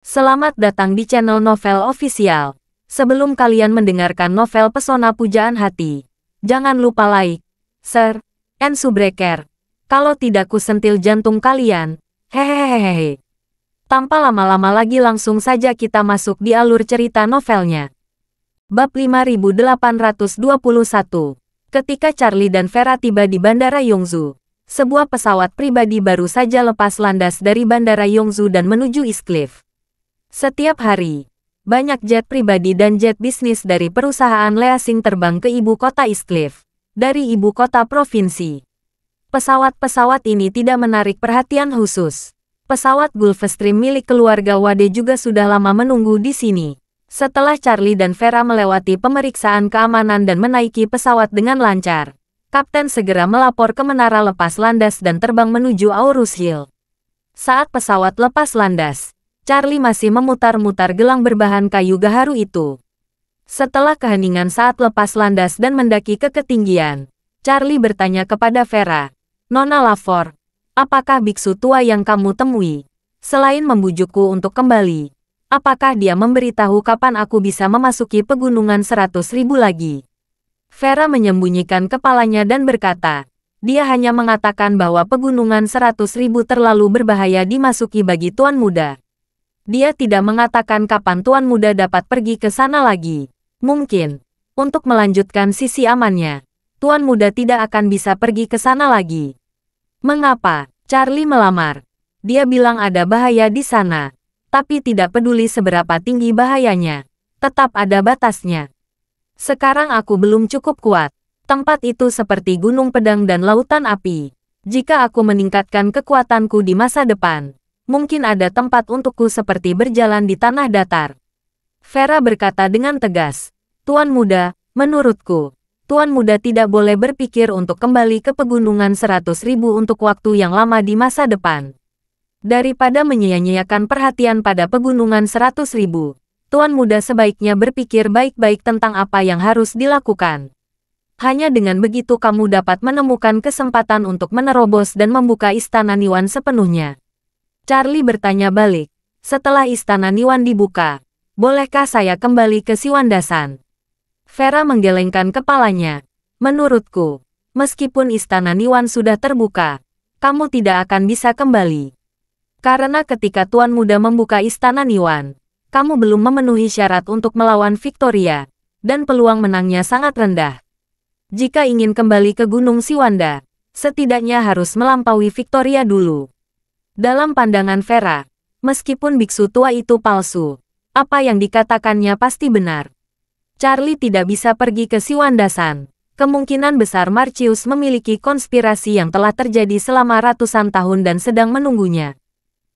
Selamat datang di channel Novel Official. Sebelum kalian mendengarkan novel Pesona Pujaan Hati, jangan lupa like, share, and subscribe. Kalau tidak kusentil jantung kalian. Hehehehe. Tanpa lama-lama lagi langsung saja kita masuk di alur cerita novelnya. Bab 5821. Ketika Charlie dan Vera tiba di Bandara Yongzhou, sebuah pesawat pribadi baru saja lepas landas dari Bandara Yongzhou dan menuju East Cliff. Setiap hari, banyak jet pribadi dan jet bisnis dari perusahaan leasing terbang ke ibu kota East Cliff, dari ibu kota provinsi. Pesawat-pesawat ini tidak menarik perhatian khusus. Pesawat Gulfstream milik keluarga Wade juga sudah lama menunggu di sini. Setelah Charlie dan Vera melewati pemeriksaan keamanan dan menaiki pesawat dengan lancar, Kapten segera melapor ke menara lepas landas dan terbang menuju Aurus Hill. Saat pesawat lepas landas, Charlie masih memutar-mutar gelang berbahan kayu gaharu itu. Setelah keheningan saat lepas landas dan mendaki ke ketinggian, Charlie bertanya kepada Vera, "Nona Lavore, apakah biksu tua yang kamu temui, selain membujukku untuk kembali, apakah dia memberitahu kapan aku bisa memasuki pegunungan 100.000 lagi?" Vera menyembunyikan kepalanya dan berkata, "Dia hanya mengatakan bahwa pegunungan 100.000 terlalu berbahaya dimasuki bagi Tuan Muda. Dia tidak mengatakan kapan Tuan Muda dapat pergi ke sana lagi. Mungkin, untuk melanjutkan sisi amannya, Tuan Muda tidak akan bisa pergi ke sana lagi." "Mengapa?" Charlie melamar. "Dia bilang ada bahaya di sana. Tapi tidak peduli seberapa tinggi bahayanya, tetap ada batasnya. Sekarang aku belum cukup kuat. Tempat itu seperti gunung pedang dan lautan api. Jika aku meningkatkan kekuatanku di masa depan, mungkin ada tempat untukku seperti berjalan di tanah datar." Vera berkata dengan tegas, "Tuan Muda, menurutku, Tuan Muda tidak boleh berpikir untuk kembali ke pegunungan 100.000 untuk waktu yang lama di masa depan. Daripada menyia-nyiakan perhatian pada pegunungan 100.000, Tuan Muda sebaiknya berpikir baik-baik tentang apa yang harus dilakukan. Hanya dengan begitu kamu dapat menemukan kesempatan untuk menerobos dan membuka Istana Niwan sepenuhnya." Charlie bertanya balik, "Setelah Istana Niwan dibuka, bolehkah saya kembali ke Siwandasan?" Vera menggelengkan kepalanya. "Menurutku, meskipun Istana Niwan sudah terbuka, kamu tidak akan bisa kembali. Karena ketika Tuan Muda membuka Istana Niwan, kamu belum memenuhi syarat untuk melawan Victoria, dan peluang menangnya sangat rendah. Jika ingin kembali ke Gunung Siwanda, setidaknya harus melampaui Victoria dulu." Dalam pandangan Vera, meskipun biksu tua itu palsu, apa yang dikatakannya pasti benar. Charlie tidak bisa pergi ke Siwandasan. Kemungkinan besar Marcius memiliki konspirasi yang telah terjadi selama ratusan tahun dan sedang menunggunya.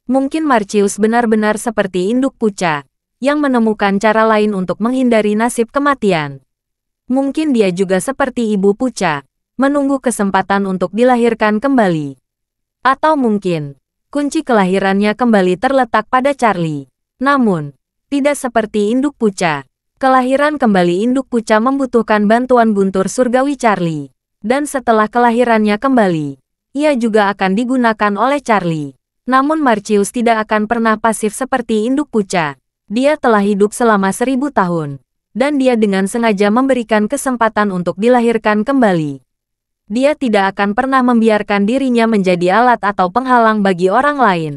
Mungkin Marcius benar-benar seperti induk puca, yang menemukan cara lain untuk menghindari nasib kematian. Mungkin dia juga seperti ibu puca, menunggu kesempatan untuk dilahirkan kembali. Atau mungkin, kunci kelahirannya kembali terletak pada Charlie. Namun, tidak seperti induk puca. Kelahiran kembali induk puca membutuhkan bantuan guntur surgawi Charlie. Dan setelah kelahirannya kembali, ia juga akan digunakan oleh Charlie. Namun Marcius tidak akan pernah pasif seperti induk puca. Dia telah hidup selama 1000 tahun. Dan dia dengan sengaja memberikan kesempatan untuk dilahirkan kembali. Dia tidak akan pernah membiarkan dirinya menjadi alat atau penghalang bagi orang lain.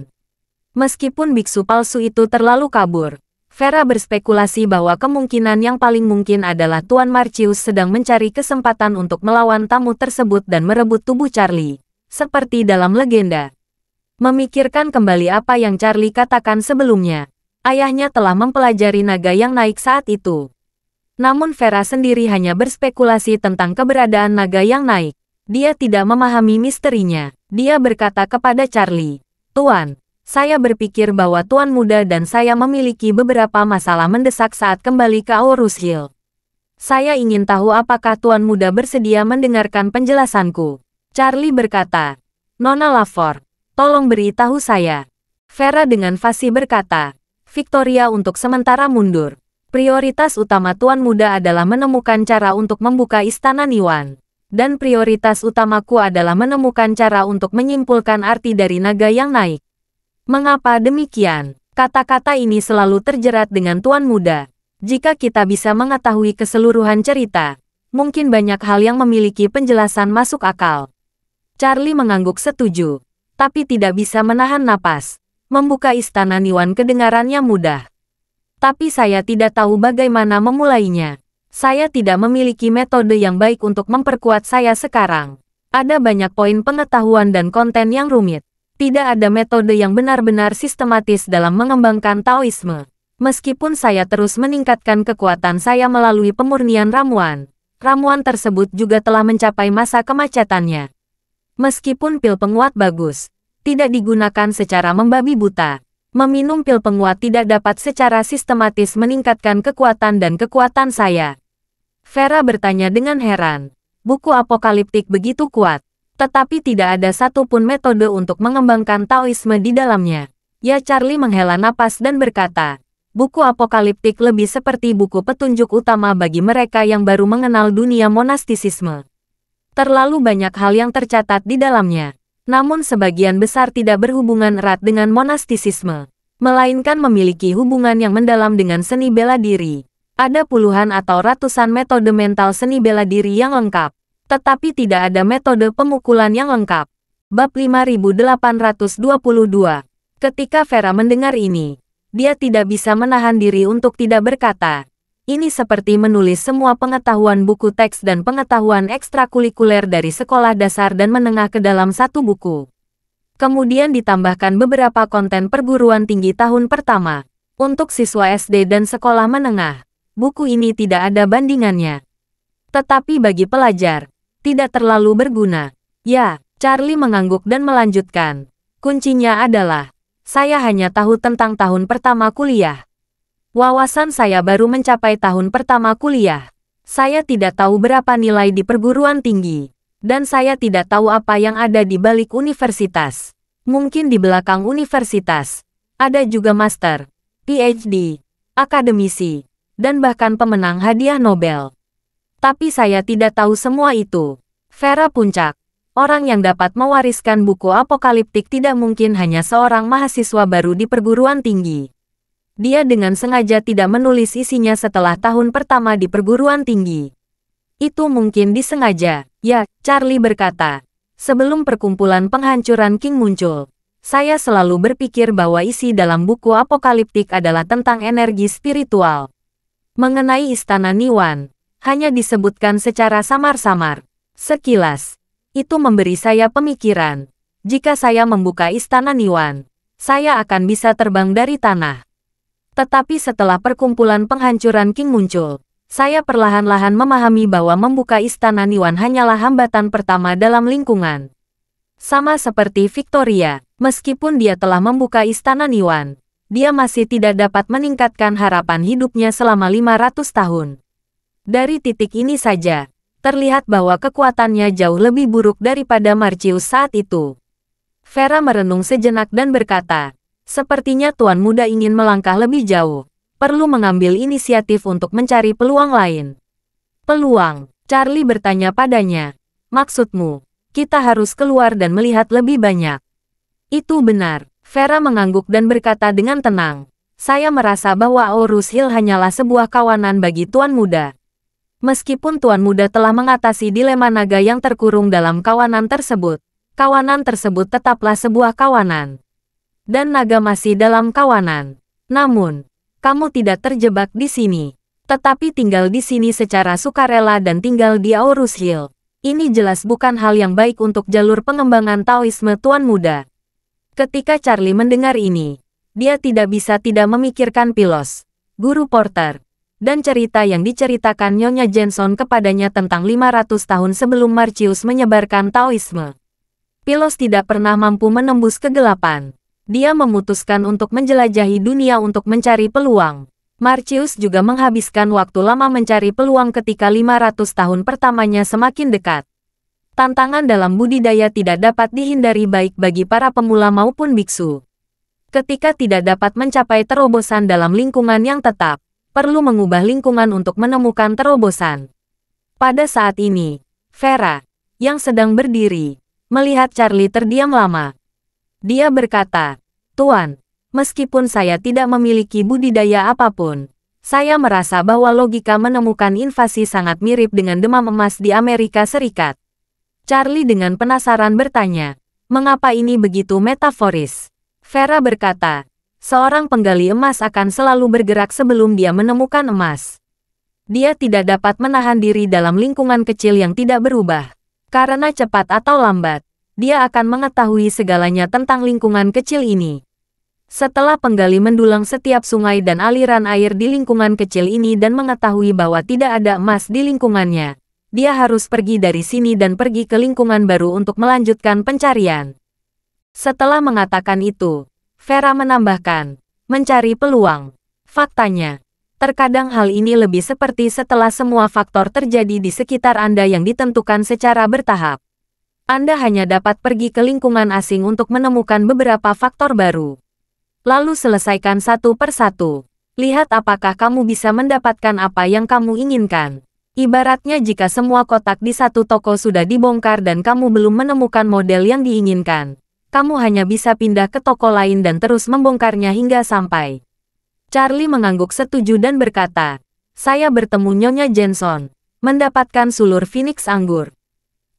Meskipun biksu palsu itu terlalu kabur, Vera berspekulasi bahwa kemungkinan yang paling mungkin adalah Tuan Marcius sedang mencari kesempatan untuk melawan tamu tersebut dan merebut tubuh Charlie, seperti dalam legenda. Memikirkan kembali apa yang Charlie katakan sebelumnya, ayahnya telah mempelajari naga yang naik saat itu. Namun Vera sendiri hanya berspekulasi tentang keberadaan naga yang naik. Dia tidak memahami misterinya. Dia berkata kepada Charlie, "Tuan, saya berpikir bahwa Tuan Muda dan saya memiliki beberapa masalah mendesak saat kembali ke Aurus Hill. Saya ingin tahu apakah Tuan Muda bersedia mendengarkan penjelasanku." Charlie berkata, "Nona Lavore, tolong beritahu saya." Vera dengan fasih berkata, "Victoria untuk sementara mundur. Prioritas utama Tuan Muda adalah menemukan cara untuk membuka Istana Niwan. Dan prioritas utamaku adalah menemukan cara untuk menyimpulkan arti dari naga yang naik." "Mengapa demikian?" Kata-kata ini selalu terjerat dengan Tuan Muda. Jika kita bisa mengetahui keseluruhan cerita, mungkin banyak hal yang memiliki penjelasan masuk akal. Charlie mengangguk setuju, tapi tidak bisa menahan napas. Membuka istana Niwan kedengarannya mudah. Tapi saya tidak tahu bagaimana memulainya. Saya tidak memiliki metode yang baik untuk memperkuat saya sekarang. Ada banyak poin pengetahuan dan konten yang rumit. Tidak ada metode yang benar-benar sistematis dalam mengembangkan Taoisme. Meskipun saya terus meningkatkan kekuatan saya melalui pemurnian ramuan, ramuan tersebut juga telah mencapai masa kemacetannya. Meskipun pil penguat bagus, tidak digunakan secara membabi buta. Meminum pil penguat tidak dapat secara sistematis meningkatkan kekuatan dan kekuatan saya. Vera bertanya dengan heran. Buku apokaliptik begitu kuat, tetapi tidak ada satupun metode untuk mengembangkan Taoisme di dalamnya. Ya, Charlie menghela napas dan berkata, buku apokaliptik lebih seperti buku petunjuk utama bagi mereka yang baru mengenal dunia monastisisme. Terlalu banyak hal yang tercatat di dalamnya, namun sebagian besar tidak berhubungan erat dengan monastisisme, melainkan memiliki hubungan yang mendalam dengan seni bela diri. Ada puluhan atau ratusan metode mental seni bela diri yang lengkap, tetapi tidak ada metode pemukulan yang lengkap. Bab 5822. Ketika Vera mendengar ini, dia tidak bisa menahan diri untuk tidak berkata, ini seperti menulis semua pengetahuan buku teks dan pengetahuan ekstrakurikuler dari sekolah dasar dan menengah ke dalam satu buku. Kemudian ditambahkan beberapa konten perguruan tinggi tahun pertama. Untuk siswa SD dan sekolah menengah, buku ini tidak ada bandingannya. Tetapi bagi pelajar, tidak terlalu berguna. Ya, Charlie mengangguk dan melanjutkan. Kuncinya adalah, saya hanya tahu tentang tahun pertama kuliah. Wawasan saya baru mencapai tahun pertama kuliah. Saya tidak tahu berapa nilai di perguruan tinggi. Dan saya tidak tahu apa yang ada di balik universitas. Mungkin di belakang universitas, ada juga master, PhD, akademisi, dan bahkan pemenang hadiah Nobel. Tapi saya tidak tahu semua itu. Vera puncak. Orang yang dapat mewariskan buku apokaliptik tidak mungkin hanya seorang mahasiswa baru di perguruan tinggi. Dia dengan sengaja tidak menulis isinya setelah tahun pertama di perguruan tinggi. Itu mungkin disengaja, ya, Charlie berkata. Sebelum perkumpulan penghancuran King muncul, saya selalu berpikir bahwa isi dalam buku apokaliptik adalah tentang energi spiritual. Mengenai istana Niwan, hanya disebutkan secara samar-samar. Sekilas, itu memberi saya pemikiran. Jika saya membuka istana Niwan, saya akan bisa terbang dari tanah. Tetapi setelah perkumpulan penghancuran King muncul, saya perlahan-lahan memahami bahwa membuka istana Niwan hanyalah hambatan pertama dalam lingkungan. Sama seperti Victoria, meskipun dia telah membuka istana Niwan, dia masih tidak dapat meningkatkan harapan hidupnya selama 500 tahun. Dari titik ini saja, terlihat bahwa kekuatannya jauh lebih buruk daripada Marcius saat itu. Vera merenung sejenak dan berkata, sepertinya Tuan Muda ingin melangkah lebih jauh. Perlu mengambil inisiatif untuk mencari peluang lain. Peluang? Charlie bertanya padanya. Maksudmu, kita harus keluar dan melihat lebih banyak. Itu benar. Vera mengangguk dan berkata dengan tenang. Saya merasa bahwa Aurus Hill hanyalah sebuah kawanan bagi Tuan Muda. Meskipun Tuan Muda telah mengatasi dilema naga yang terkurung dalam kawanan tersebut tetaplah sebuah kawanan. Dan naga masih dalam kawanan. Namun, kamu tidak terjebak di sini, tetapi tinggal di sini secara sukarela dan tinggal di Aurus Hill. Ini jelas bukan hal yang baik untuk jalur pengembangan Taoisme Tuan Muda. Ketika Charlie mendengar ini, dia tidak bisa tidak memikirkan Pilos, Guru Porter, dan cerita yang diceritakan Nyonya Jenson kepadanya tentang 500 tahun sebelum Marcius menyebarkan Taoisme. Pilos tidak pernah mampu menembus kegelapan. Dia memutuskan untuk menjelajahi dunia untuk mencari peluang. Marcius juga menghabiskan waktu lama mencari peluang ketika 500 tahun pertamanya semakin dekat. Tantangan dalam budidaya tidak dapat dihindari baik bagi para pemula maupun biksu. Ketika tidak dapat mencapai terobosan dalam lingkungan yang tetap, perlu mengubah lingkungan untuk menemukan terobosan. Pada saat ini, Vera, yang sedang berdiri, melihat Charlie terdiam lama. Dia berkata, Tuan, Meskipun saya tidak memiliki budidaya apapun, saya merasa bahwa logika menemukan invasi sangat mirip dengan demam emas di Amerika Serikat. Charlie dengan penasaran bertanya, mengapa ini begitu metaforis? Vera berkata, seorang penggali emas akan selalu bergerak sebelum dia menemukan emas. Dia tidak dapat menahan diri dalam lingkungan kecil yang tidak berubah. Karena cepat atau lambat, dia akan mengetahui segalanya tentang lingkungan kecil ini. Setelah penggali mendulang setiap sungai dan aliran air di lingkungan kecil ini dan mengetahui bahwa tidak ada emas di lingkungannya, dia harus pergi dari sini dan pergi ke lingkungan baru untuk melanjutkan pencarian. Setelah mengatakan itu, Vera menambahkan, mencari peluang. Faktanya, terkadang hal ini lebih seperti setelah semua faktor terjadi di sekitar Anda yang ditentukan secara bertahap. Anda hanya dapat pergi ke lingkungan asing untuk menemukan beberapa faktor baru. Lalu selesaikan satu persatu. Lihat apakah kamu bisa mendapatkan apa yang kamu inginkan. Ibaratnya jika semua kotak di satu toko sudah dibongkar dan kamu belum menemukan model yang diinginkan, kamu hanya bisa pindah ke toko lain dan terus membongkarnya hingga sampai. Charlie mengangguk setuju dan berkata, saya bertemu Nyonya Jensen, mendapatkan sulur Phoenix anggur.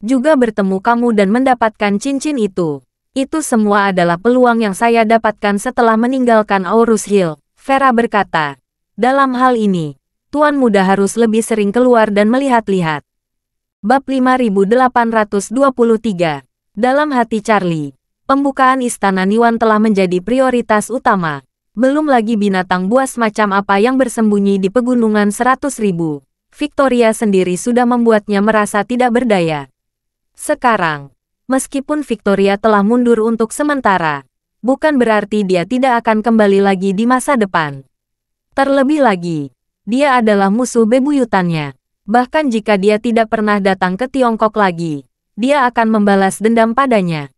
Juga bertemu kamu dan mendapatkan cincin itu. Itu semua adalah peluang yang saya dapatkan setelah meninggalkan Aurus Hill, Vera berkata. Dalam hal ini, Tuan Muda harus lebih sering keluar dan melihat-lihat. Bab 5823. Dalam hati Charlie, pembukaan Istana Niwan telah menjadi prioritas utama. Belum lagi binatang buas macam apa yang bersembunyi di pegunungan 100.000. Victoria sendiri sudah membuatnya merasa tidak berdaya. Sekarang, meskipun Victoria telah mundur untuk sementara, bukan berarti dia tidak akan kembali lagi di masa depan. Terlebih lagi, dia adalah musuh bebuyutannya. Bahkan jika dia tidak pernah datang ke Tiongkok lagi, dia akan membalas dendam padanya.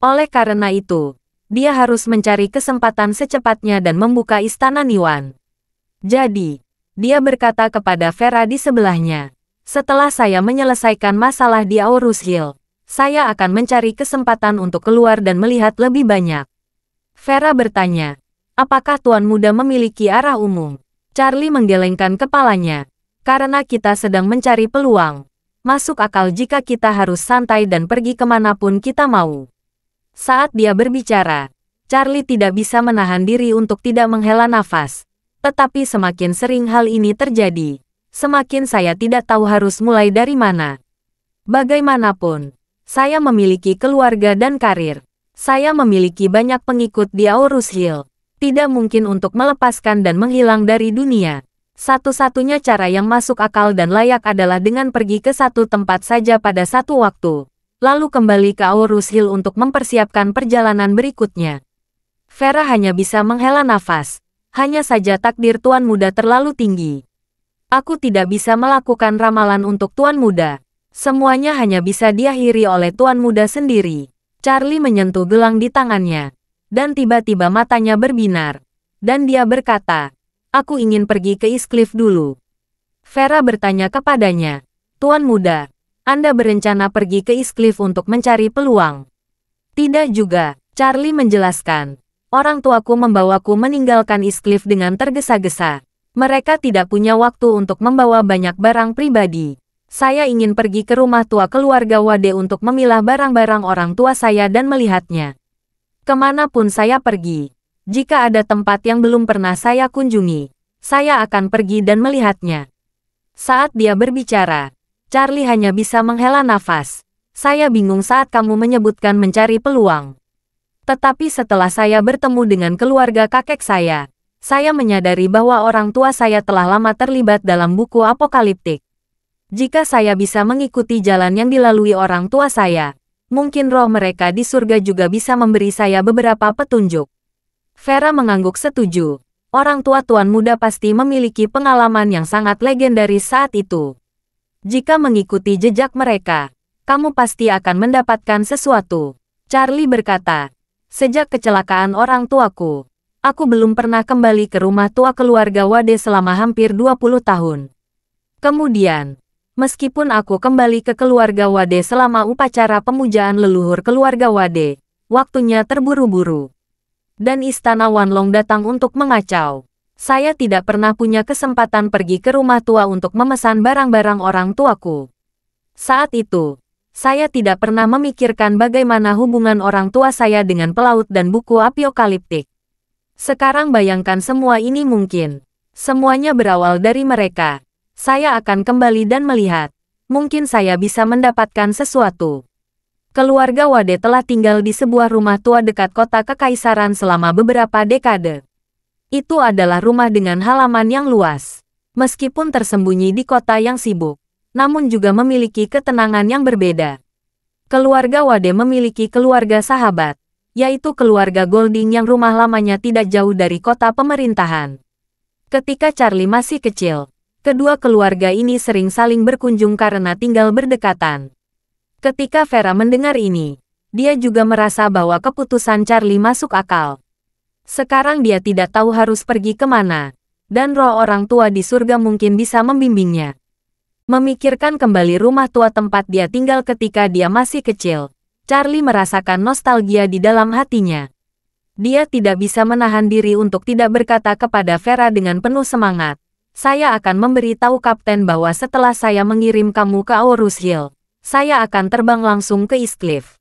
Oleh karena itu, dia harus mencari kesempatan secepatnya dan membuka Istana Niwan. Jadi, dia berkata kepada Vera di sebelahnya, setelah saya menyelesaikan masalah di Aurus Hill, saya akan mencari kesempatan untuk keluar dan melihat lebih banyak. Vera bertanya, apakah Tuan Muda memiliki arah umum? Charlie menggelengkan kepalanya. Karena kita sedang mencari peluang. Masuk akal jika kita harus santai dan pergi kemanapun kita mau. Saat dia berbicara, Charlie tidak bisa menahan diri untuk tidak menghela nafas. Tetapi semakin sering hal ini terjadi, semakin saya tidak tahu harus mulai dari mana. Bagaimanapun, saya memiliki keluarga dan karir. Saya memiliki banyak pengikut di Aurus Hill. Tidak mungkin untuk melepaskan dan menghilang dari dunia. Satu-satunya cara yang masuk akal dan layak adalah dengan pergi ke satu tempat saja pada satu waktu, lalu kembali ke Aurus Hill untuk mempersiapkan perjalanan berikutnya. Vera hanya bisa menghela nafas. Hanya saja takdir Tuan Muda terlalu tinggi. Aku tidak bisa melakukan ramalan untuk Tuan Muda. Semuanya hanya bisa diakhiri oleh Tuan Muda sendiri. Charlie menyentuh gelang di tangannya. Dan tiba-tiba matanya berbinar. Dan dia berkata, aku ingin pergi ke Eastcliff dulu. Vera bertanya kepadanya, Tuan Muda, Anda berencana pergi ke Eastcliff untuk mencari peluang? Tidak juga, Charlie menjelaskan. Orang tuaku membawaku meninggalkan Eastcliff dengan tergesa-gesa. Mereka tidak punya waktu untuk membawa banyak barang pribadi. Saya ingin pergi ke rumah tua keluarga Wade untuk memilah barang-barang orang tua saya dan melihatnya. Kemanapun saya pergi, jika ada tempat yang belum pernah saya kunjungi, saya akan pergi dan melihatnya. Saat dia berbicara, Charlie hanya bisa menghela nafas. Saya bingung saat kamu menyebutkan mencari peluang. Tetapi setelah saya bertemu dengan keluarga kakek saya menyadari bahwa orang tua saya telah lama terlibat dalam buku apokaliptik. Jika saya bisa mengikuti jalan yang dilalui orang tua saya, mungkin roh mereka di surga juga bisa memberi saya beberapa petunjuk. Vera mengangguk setuju. Orang tua Tuan Muda pasti memiliki pengalaman yang sangat legendaris saat itu. Jika mengikuti jejak mereka, kamu pasti akan mendapatkan sesuatu. Charlie berkata, sejak kecelakaan orang tuaku, aku belum pernah kembali ke rumah tua keluarga Wade selama hampir 20 tahun. Kemudian, meskipun aku kembali ke keluarga Wade selama upacara pemujaan leluhur keluarga Wade, waktunya terburu-buru. dan Istana Wanlong datang untuk mengacau. Saya tidak pernah punya kesempatan pergi ke rumah tua untuk memesan barang-barang orang tuaku. Saat itu, saya tidak pernah memikirkan bagaimana hubungan orang tua saya dengan pelaut dan buku apokaliptik. Sekarang bayangkan semua ini mungkin. Semuanya berawal dari mereka. Saya akan kembali dan melihat. Mungkin saya bisa mendapatkan sesuatu. Keluarga Wade telah tinggal di sebuah rumah tua dekat kota kekaisaran selama beberapa dekade. Itu adalah rumah dengan halaman yang luas. Meskipun tersembunyi di kota yang sibuk, namun juga memiliki ketenangan yang berbeda. Keluarga Wade memiliki keluarga sahabat, yaitu keluarga Golding yang rumah lamanya tidak jauh dari kota pemerintahan. Ketika Charlie masih kecil, kedua keluarga ini sering saling berkunjung karena tinggal berdekatan. Ketika Vera mendengar ini, dia juga merasa bahwa keputusan Charlie masuk akal. Sekarang dia tidak tahu harus pergi kemana, dan roh orang tua di surga mungkin bisa membimbingnya. Memikirkan kembali rumah tua tempat dia tinggal ketika dia masih kecil, Charlie merasakan nostalgia di dalam hatinya. Dia tidak bisa menahan diri untuk tidak berkata kepada Vera dengan penuh semangat, "Saya akan memberitahu Kapten bahwa setelah saya mengirim kamu ke Aurus Hill, saya akan terbang langsung ke East Cliff."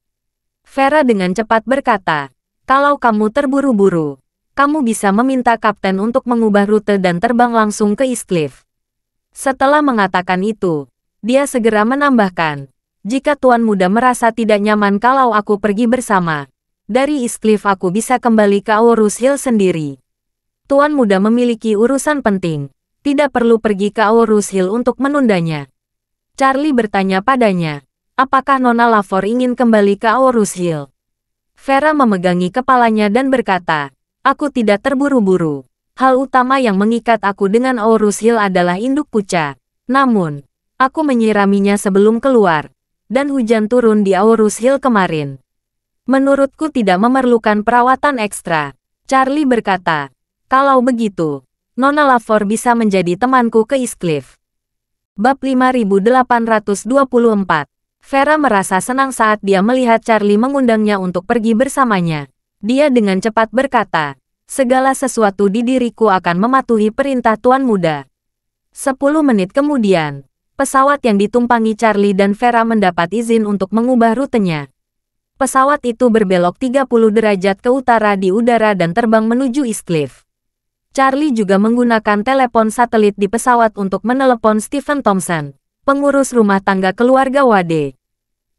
Vera dengan cepat berkata, "Kalau kamu terburu-buru, kamu bisa meminta Kapten untuk mengubah rute dan terbang langsung ke East Cliff." Setelah mengatakan itu, dia segera menambahkan, "Jika Tuan Muda merasa tidak nyaman kalau aku pergi bersama, dari East Cliff aku bisa kembali ke Aurus Hill sendiri. Tuan Muda memiliki urusan penting, tidak perlu pergi ke Aurus Hill untuk menundanya." Charlie bertanya padanya, apakah Nona Lavor ingin kembali ke Aurus Hill? Vera memegangi kepalanya dan berkata, "Aku tidak terburu-buru. Hal utama yang mengikat aku dengan Aurus Hill adalah induk Puca. Namun, aku menyiraminya sebelum keluar, dan hujan turun di Aurus Hill kemarin. Menurutku tidak memerlukan perawatan ekstra." Charlie berkata, "Kalau begitu, Nona Lavor bisa menjadi temanku ke East Cliff." Bab 5824. Vera merasa senang saat dia melihat Charlie mengundangnya untuk pergi bersamanya. Dia dengan cepat berkata, "Segala sesuatu di diriku akan mematuhi perintah Tuan Muda." 10 menit kemudian, pesawat yang ditumpangi Charlie dan Vera mendapat izin untuk mengubah rutenya. Pesawat itu berbelok 30 derajat ke utara di udara dan terbang menuju East Cliff. Charlie juga menggunakan telepon satelit di pesawat untuk menelepon Stephen Thompson, pengurus rumah tangga keluarga Wade.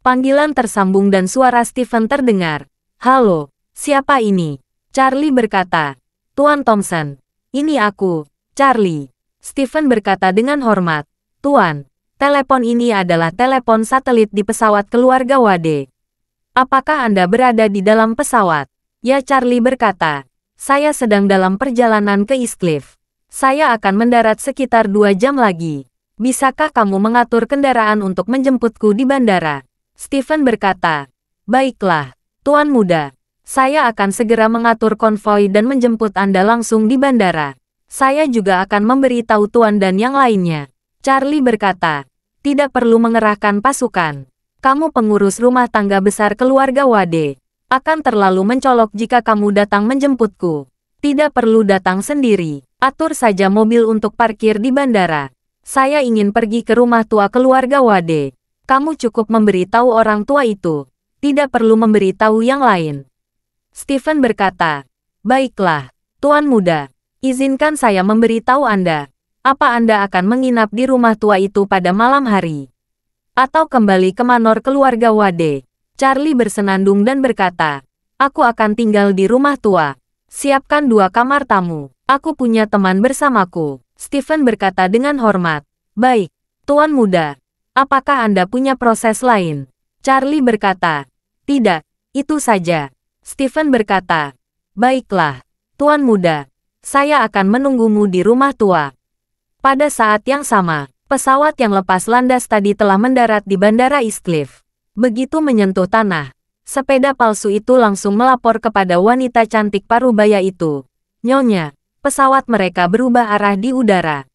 Panggilan tersambung dan suara Stephen terdengar. "Halo, siapa ini?" Charlie berkata, "Tuan Thompson, ini aku, Charlie." Stephen berkata dengan hormat, "Tuan, telepon ini adalah telepon satelit di pesawat keluarga Wade. Apakah Anda berada di dalam pesawat?" "Ya," Charlie berkata. "Saya sedang dalam perjalanan ke East Cliff. Saya akan mendarat sekitar 2 jam lagi. Bisakah kamu mengatur kendaraan untuk menjemputku di bandara?" Stephen berkata, "Baiklah, Tuan Muda. Saya akan segera mengatur konvoi dan menjemput Anda langsung di bandara. Saya juga akan memberitahu Tuan dan yang lainnya." Charlie berkata, "Tidak perlu mengerahkan pasukan. Kamu pengurus rumah tangga besar keluarga Wade. Akan terlalu mencolok jika kamu datang menjemputku. Tidak perlu datang sendiri. Atur saja mobil untuk parkir di bandara. Saya ingin pergi ke rumah tua keluarga Wade. Kamu cukup memberitahu orang tua itu. Tidak perlu memberitahu yang lain." Stephen berkata, "Baiklah, Tuan Muda. Izinkan saya memberitahu Anda. Apa Anda akan menginap di rumah tua itu pada malam hari? Atau kembali ke manor keluarga Wade?" Charlie bersenandung dan berkata, "Aku akan tinggal di rumah tua. Siapkan 2 kamar tamu. Aku punya teman bersamaku." Stephen berkata dengan hormat, "Baik, Tuan Muda. Apakah Anda punya proses lain?" Charlie berkata, "Tidak, itu saja." Stephen berkata, "Baiklah, Tuan Muda. Saya akan menunggumu di rumah tua." Pada saat yang sama, pesawat yang lepas landas tadi telah mendarat di Bandara East Cliff. Begitu menyentuh tanah, sepeda palsu itu langsung melapor kepada wanita cantik parubaya itu. "Nyonya, pesawat mereka berubah arah di udara."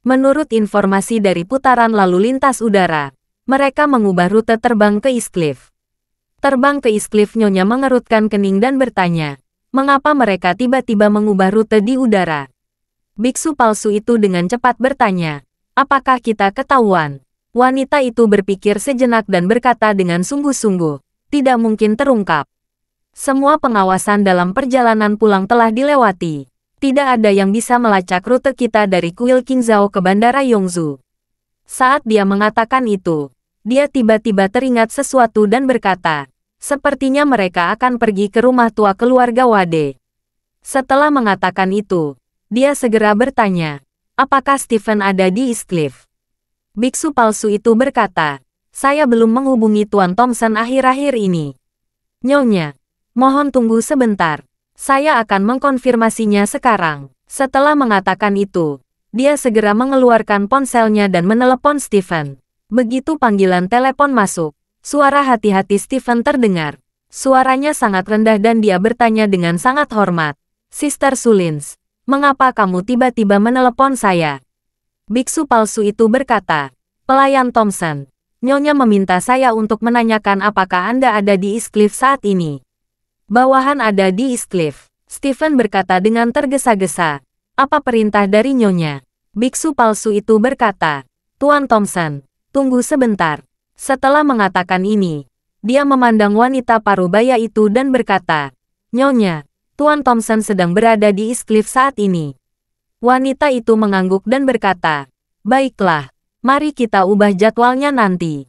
Menurut informasi dari putaran lalu lintas udara, mereka mengubah rute terbang ke East Cliff. "Terbang ke East Cliff?" Nyonya mengerutkan kening dan bertanya, Mengapa mereka tiba-tiba mengubah rute di udara? Biksu palsu itu dengan cepat bertanya. Apakah kita ketahuan? Wanita itu berpikir sejenak dan berkata dengan sungguh-sungguh. Tidak mungkin terungkap. Semua pengawasan dalam perjalanan pulang telah dilewati. Tidak ada yang bisa melacak rute kita dari kuil Qingzhou ke Bandara Yongzhou. Saat dia mengatakan itu, dia tiba-tiba teringat sesuatu dan berkata, sepertinya mereka akan pergi ke rumah tua keluarga Wade. Setelah mengatakan itu, dia segera bertanya, apakah Stephen ada di East Cliff? Biksu palsu itu berkata, saya belum menghubungi Tuan Thompson akhir-akhir ini. Nyonya, mohon tunggu sebentar. Saya akan mengkonfirmasinya sekarang. Setelah mengatakan itu, dia segera mengeluarkan ponselnya dan menelepon Stephen. Begitu panggilan telepon masuk, suara hati-hati Stephen terdengar. Suaranya sangat rendah dan dia bertanya dengan sangat hormat. Sister Sulins, mengapa kamu tiba-tiba menelepon saya? Biksu palsu itu berkata, pelayan Thompson, Nyonya meminta saya untuk menanyakan apakah Anda ada di East Cliff saat ini. Bawahan ada di East Cliff. Stephen berkata dengan tergesa-gesa. Apa perintah dari Nyonya? Biksu palsu itu berkata, Tuan Thompson, tunggu sebentar. Setelah mengatakan ini, dia memandang wanita parubaya itu dan berkata, Nyonya, Tuan Thompson sedang berada di East Cliff saat ini. Wanita itu mengangguk dan berkata, baiklah, mari kita ubah jadwalnya nanti.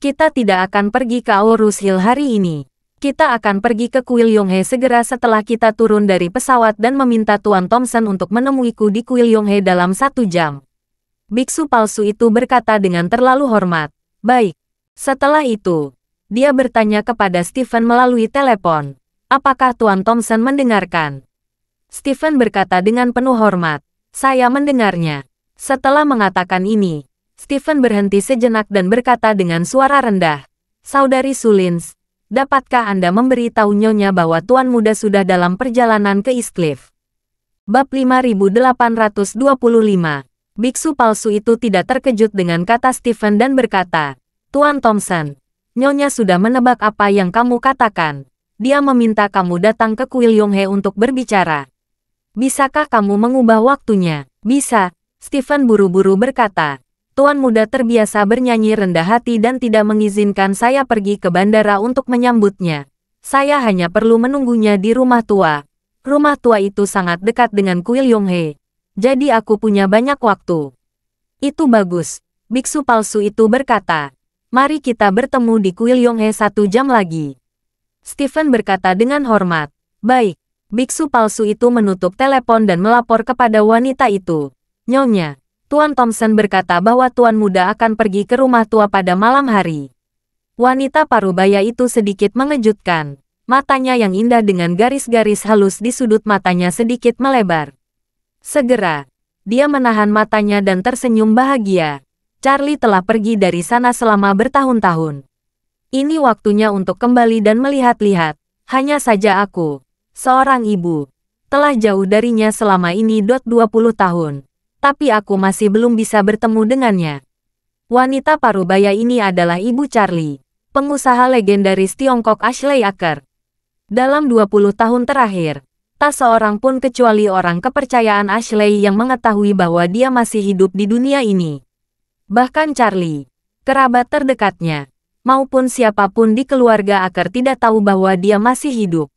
Kita tidak akan pergi ke Aorus Hill hari ini. Kita akan pergi ke kuil Yonghe segera setelah kita turun dari pesawat dan meminta Tuan Thompson untuk menemuiku di kuil Yonghe dalam 1 jam. Biksu palsu itu berkata dengan terlalu hormat. Baik. Setelah itu, dia bertanya kepada Stephen melalui telepon. Apakah Tuan Thompson mendengarkan? Stephen berkata dengan penuh hormat. Saya mendengarnya. Setelah mengatakan ini, Stephen berhenti sejenak dan berkata dengan suara rendah. Saudari Sulins, dapatkah Anda memberitahu Nyonya bahwa Tuan Muda sudah dalam perjalanan ke East Cliff? Bab 5825. Biksu palsu itu tidak terkejut dengan kata Stephen dan berkata, Tuan Thompson, Nyonya sudah menebak apa yang kamu katakan. Dia meminta kamu datang ke kuil Yonghe untuk berbicara. Bisakah kamu mengubah waktunya? Bisa, Stephen buru-buru berkata. Tuan Muda terbiasa bernyanyi rendah hati dan tidak mengizinkan saya pergi ke bandara untuk menyambutnya. Saya hanya perlu menunggunya di rumah tua. Rumah tua itu sangat dekat dengan kuil Yonghe. Jadi aku punya banyak waktu. Itu bagus, biksu palsu itu berkata. Mari kita bertemu di kuil Yonghe 1 jam lagi. Stephen berkata dengan hormat. Baik, biksu palsu itu menutup telepon dan melapor kepada wanita itu. Nyonya, Tuan Thompson berkata bahwa Tuan Muda akan pergi ke rumah tua pada malam hari. Wanita parubaya itu sedikit mengejutkan. Matanya yang indah dengan garis-garis halus di sudut matanya sedikit melebar. Segera, dia menahan matanya dan tersenyum bahagia. Charlie telah pergi dari sana selama bertahun-tahun. Ini waktunya untuk kembali dan melihat-lihat. Hanya saja aku, seorang ibu, telah jauh darinya selama ini 20 tahun. Tapi aku masih belum bisa bertemu dengannya. Wanita parubaya ini adalah Ibu Charlie, pengusaha legendaris Tiongkok Ashley Aker. Dalam 20 tahun terakhir, tak seorang pun kecuali orang kepercayaan Ashley yang mengetahui bahwa dia masih hidup di dunia ini. Bahkan Charlie, kerabat terdekatnya, maupun siapapun di keluarga Aker tidak tahu bahwa dia masih hidup.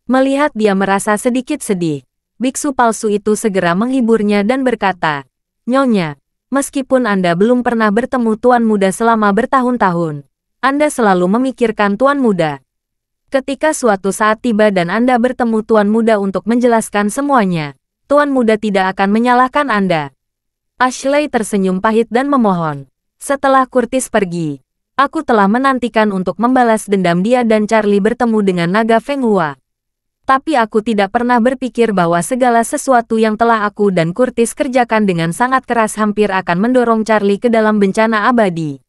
Melihat dia merasa sedikit sedih, biksu palsu itu segera menghiburnya dan berkata, Nyonya, meskipun Anda belum pernah bertemu Tuan Muda selama bertahun-tahun, Anda selalu memikirkan Tuan Muda. Ketika suatu saat tiba dan Anda bertemu Tuan Muda untuk menjelaskan semuanya, Tuan Muda tidak akan menyalahkan Anda. Ashley tersenyum pahit dan memohon. Setelah Curtis pergi, aku telah menantikan untuk membalas dendam dia dan Charlie bertemu dengan naga Feng Hua. Tapi aku tidak pernah berpikir bahwa segala sesuatu yang telah aku dan Curtis kerjakan dengan sangat keras hampir akan mendorong Charlie ke dalam bencana abadi.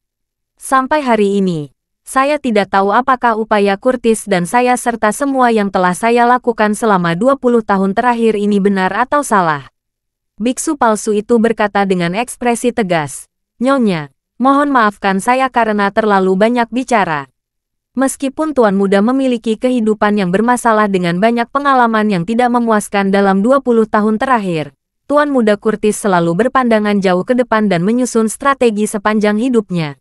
Sampai hari ini, saya tidak tahu apakah upaya Curtis dan saya serta semua yang telah saya lakukan selama 20 tahun terakhir ini benar atau salah. Biksu palsu itu berkata dengan ekspresi tegas, Nyonya, mohon maafkan saya karena terlalu banyak bicara. Meskipun Tuan Muda memiliki kehidupan yang bermasalah dengan banyak pengalaman yang tidak memuaskan dalam 20 tahun terakhir, Tuan Muda Curtis selalu berpandangan jauh ke depan dan menyusun strategi sepanjang hidupnya.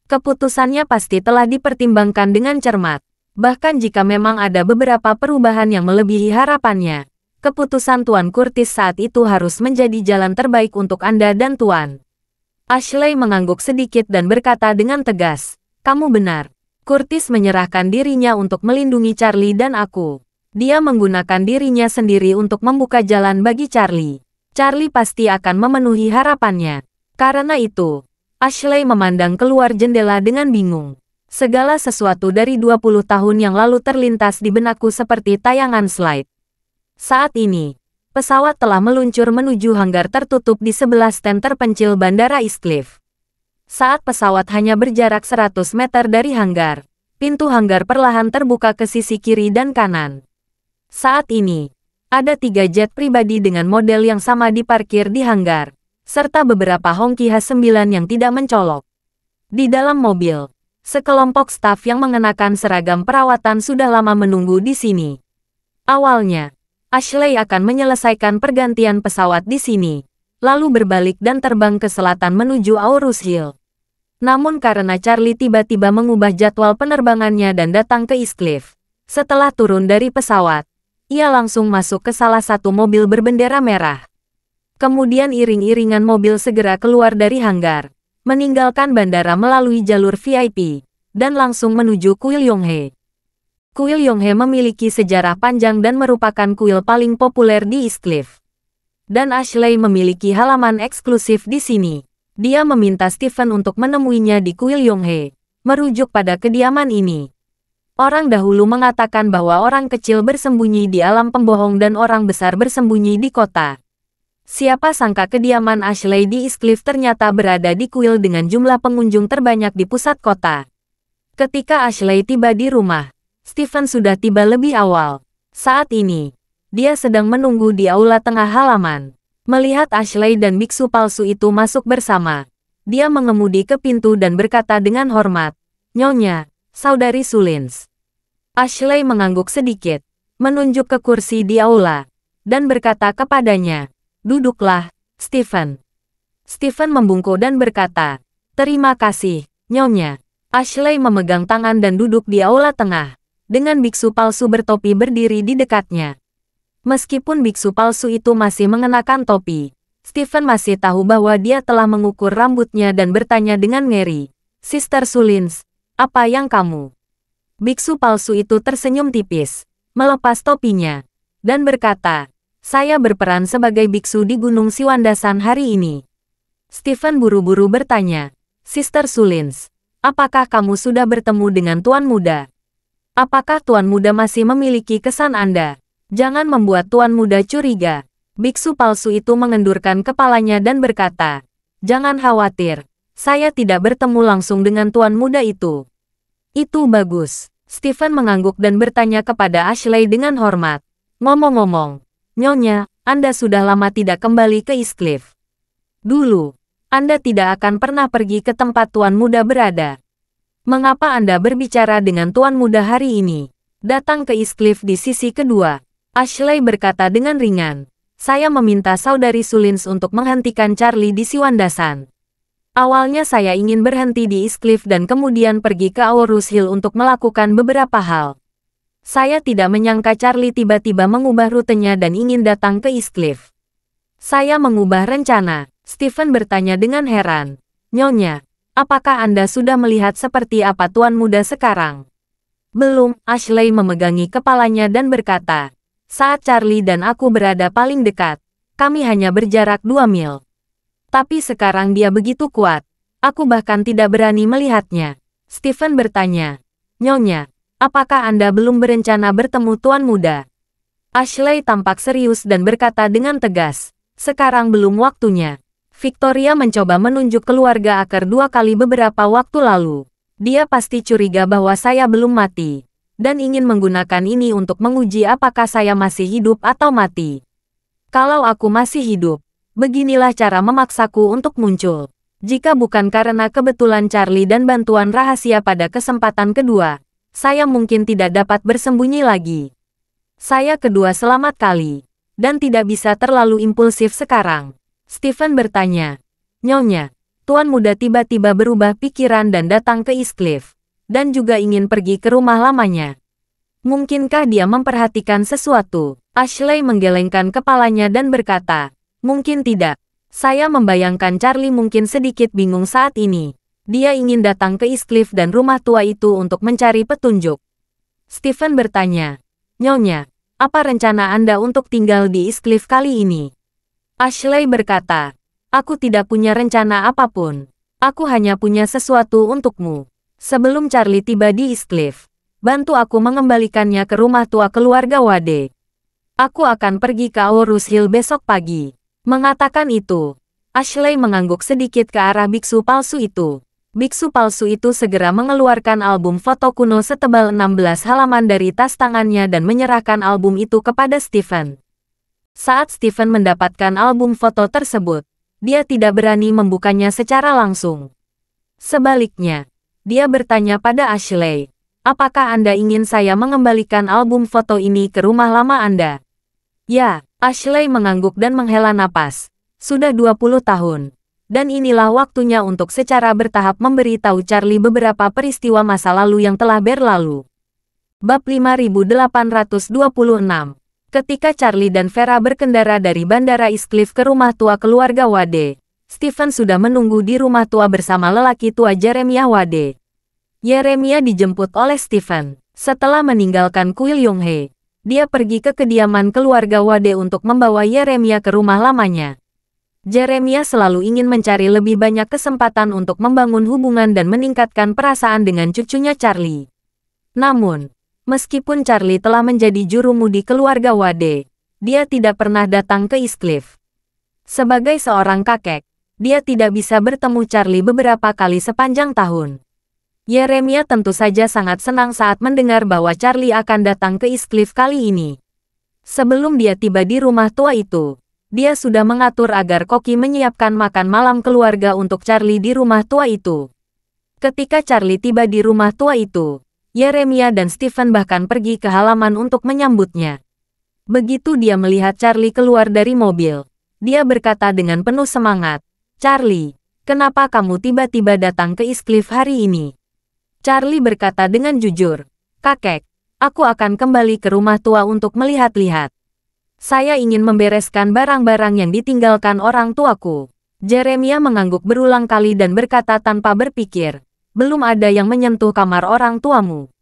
Keputusannya pasti telah dipertimbangkan dengan cermat. Bahkan jika memang ada beberapa perubahan yang melebihi harapannya, keputusan Tuan Curtis saat itu harus menjadi jalan terbaik untuk Anda dan Tuan. Ashley mengangguk sedikit dan berkata dengan tegas, "Kamu benar." Curtis menyerahkan dirinya untuk melindungi Charlie dan aku. Dia menggunakan dirinya sendiri untuk membuka jalan bagi Charlie. Charlie pasti akan memenuhi harapannya. Karena itu, Ashley memandang keluar jendela dengan bingung. Segala sesuatu dari 20 tahun yang lalu terlintas di benakku seperti tayangan slide. Saat ini, pesawat telah meluncur menuju hanggar tertutup di sebelah stand terpencil Bandara Eastcliff. Saat pesawat hanya berjarak 100 meter dari hanggar, pintu hanggar perlahan terbuka ke sisi kiri dan kanan. Saat ini, ada 3 jet pribadi dengan model yang sama diparkir di hanggar, serta beberapa hongki H9 yang tidak mencolok. Di dalam mobil, sekelompok staf yang mengenakan seragam perawatan sudah lama menunggu di sini. Awalnya, Ashley akan menyelesaikan pergantian pesawat di sini, lalu berbalik dan terbang ke selatan menuju Aurus Hill. Namun karena Charlie tiba-tiba mengubah jadwal penerbangannya dan datang ke Eastcliff, setelah turun dari pesawat, ia langsung masuk ke salah satu mobil berbendera merah. Kemudian iring-iringan mobil segera keluar dari hanggar, meninggalkan bandara melalui jalur VIP, dan langsung menuju Kuil Yonghe. Kuil Yonghe memiliki sejarah panjang dan merupakan kuil paling populer di Eastcliff. Dan Ashley memiliki halaman eksklusif di sini. Dia meminta Stephen untuk menemuinya di Kuil Yonghe, merujuk pada kediaman ini. Orang dahulu mengatakan bahwa orang kecil bersembunyi di alam pembohong dan orang besar bersembunyi di kota. Siapa sangka kediaman Ashley di Eastcliff ternyata berada di kuil dengan jumlah pengunjung terbanyak di pusat kota. Ketika Ashley tiba di rumah, Stephen sudah tiba lebih awal. Saat ini, dia sedang menunggu di aula tengah halaman. Melihat Ashley dan biksu palsu itu masuk bersama, dia mengemudi ke pintu dan berkata dengan hormat, "Nyonya, Saudari Sullins." Ashley mengangguk sedikit, menunjuk ke kursi di aula, dan berkata kepadanya, "Duduklah, Stephen." Stephen membungkuk dan berkata, "Terima kasih, Nyonya." Ashley memegang tangan dan duduk di aula tengah, dengan biksu palsu bertopi berdiri di dekatnya. Meskipun biksu palsu itu masih mengenakan topi, Stephen masih tahu bahwa dia telah mengukur rambutnya dan bertanya dengan ngeri, "Sister Sullins, apa yang kamu?" Biksu palsu itu tersenyum tipis, melepas topinya, dan berkata, "Saya berperan sebagai biksu di Gunung Siwandasan hari ini." Stephen buru-buru bertanya, "Sister Sullins, apakah kamu sudah bertemu dengan Tuan Muda? Apakah Tuan Muda masih memiliki kesan Anda? Jangan membuat Tuan Muda curiga." Biksu palsu itu mengendurkan kepalanya dan berkata, "Jangan khawatir, saya tidak bertemu langsung dengan Tuan Muda itu." "Itu bagus." Stephen mengangguk dan bertanya kepada Ashley dengan hormat, "Ngomong-ngomong, Nyonya, Anda sudah lama tidak kembali ke Eastcliff. Dulu, Anda tidak akan pernah pergi ke tempat Tuan Muda berada. Mengapa Anda berbicara dengan Tuan Muda hari ini? Datang ke Eastcliff di sisi kedua." Ashley berkata dengan ringan, "Saya meminta Saudari Sullins untuk menghentikan Charlie di Siwandasan. Awalnya saya ingin berhenti di Eastcliff dan kemudian pergi ke Aurus Hill untuk melakukan beberapa hal. Saya tidak menyangka Charlie tiba-tiba mengubah rutenya dan ingin datang ke Eastcliff. Saya mengubah rencana." Stephen bertanya dengan heran, "Nyonya, apakah Anda sudah melihat seperti apa Tuan Muda sekarang?" "Belum." Ashley memegangi kepalanya dan berkata, "Saat Charlie dan aku berada paling dekat, kami hanya berjarak 2 mil. Tapi sekarang dia begitu kuat, aku bahkan tidak berani melihatnya." Stephen bertanya, "Nyonya, apakah Anda belum berencana bertemu Tuan Muda?" Ashley tampak serius dan berkata dengan tegas, "Sekarang belum waktunya." Victoria mencoba menunjuk keluarga Aker 2 kali beberapa waktu lalu. Dia pasti curiga bahwa saya belum mati, dan ingin menggunakan ini untuk menguji apakah saya masih hidup atau mati. Kalau aku masih hidup, beginilah cara memaksaku untuk muncul. Jika bukan karena kebetulan Charlie dan bantuan rahasia pada kesempatan kedua, saya mungkin tidak dapat bersembunyi lagi. Saya kedua selamat kali, dan tidak bisa terlalu impulsif sekarang. Stephen bertanya. Nyonya, Tuan Muda tiba-tiba berubah pikiran dan datang ke East Cliff, dan juga ingin pergi ke rumah lamanya. Mungkinkah dia memperhatikan sesuatu? Ashley menggelengkan kepalanya dan berkata, mungkin tidak. Saya membayangkan Charlie mungkin sedikit bingung saat ini. Dia ingin datang ke East Cliff dan rumah tua itu untuk mencari petunjuk. Stephen bertanya, Nyonya, apa rencana Anda untuk tinggal di East Cliff kali ini? Ashley berkata, aku tidak punya rencana apapun. Aku hanya punya sesuatu untukmu. Sebelum Charlie tiba di East Cliff, bantu aku mengembalikannya ke rumah tua keluarga Wade. Aku akan pergi ke Aurus Hill besok pagi. Mengatakan itu, Ashley mengangguk sedikit ke arah biksu palsu itu. Biksu palsu itu segera mengeluarkan album foto kuno setebal 16 halaman dari tas tangannya dan menyerahkan album itu kepada Stephen. Saat Stephen mendapatkan album foto tersebut, dia tidak berani membukanya secara langsung. Sebaliknya, dia bertanya pada Ashley, apakah Anda ingin saya mengembalikan album foto ini ke rumah lama Anda? Ya, Ashley mengangguk dan menghela napas. Sudah 20 tahun. Dan inilah waktunya untuk secara bertahap memberitahu Charlie beberapa peristiwa masa lalu yang telah berlalu. Bab 5826. Ketika Charlie dan Vera berkendara dari Bandara East Cliff ke rumah tua keluarga Wade, Stephen sudah menunggu di rumah tua bersama lelaki tua Jeremiah Wade. Jeremiah dijemput oleh Stephen. Setelah meninggalkan Kuil Yonghe, dia pergi ke kediaman keluarga Wade untuk membawa Jeremiah ke rumah lamanya. Jeremiah selalu ingin mencari lebih banyak kesempatan untuk membangun hubungan dan meningkatkan perasaan dengan cucunya Charlie. Namun, meskipun Charlie telah menjadi jurumudi keluarga Wade, dia tidak pernah datang ke East Cliff. Sebagai seorang kakek, dia tidak bisa bertemu Charlie beberapa kali sepanjang tahun. Jeremiah tentu saja sangat senang saat mendengar bahwa Charlie akan datang ke East Cliff kali ini. Sebelum dia tiba di rumah tua itu, dia sudah mengatur agar koki menyiapkan makan malam keluarga untuk Charlie di rumah tua itu. Ketika Charlie tiba di rumah tua itu, Jeremiah dan Stephen bahkan pergi ke halaman untuk menyambutnya. Begitu dia melihat Charlie keluar dari mobil, dia berkata dengan penuh semangat, Charlie, kenapa kamu tiba-tiba datang ke East Cliff hari ini? Charlie berkata dengan jujur, kakek, aku akan kembali ke rumah tua untuk melihat-lihat. Saya ingin membereskan barang-barang yang ditinggalkan orang tuaku. Jeremiah mengangguk berulang kali dan berkata tanpa berpikir, belum ada yang menyentuh kamar orang tuamu.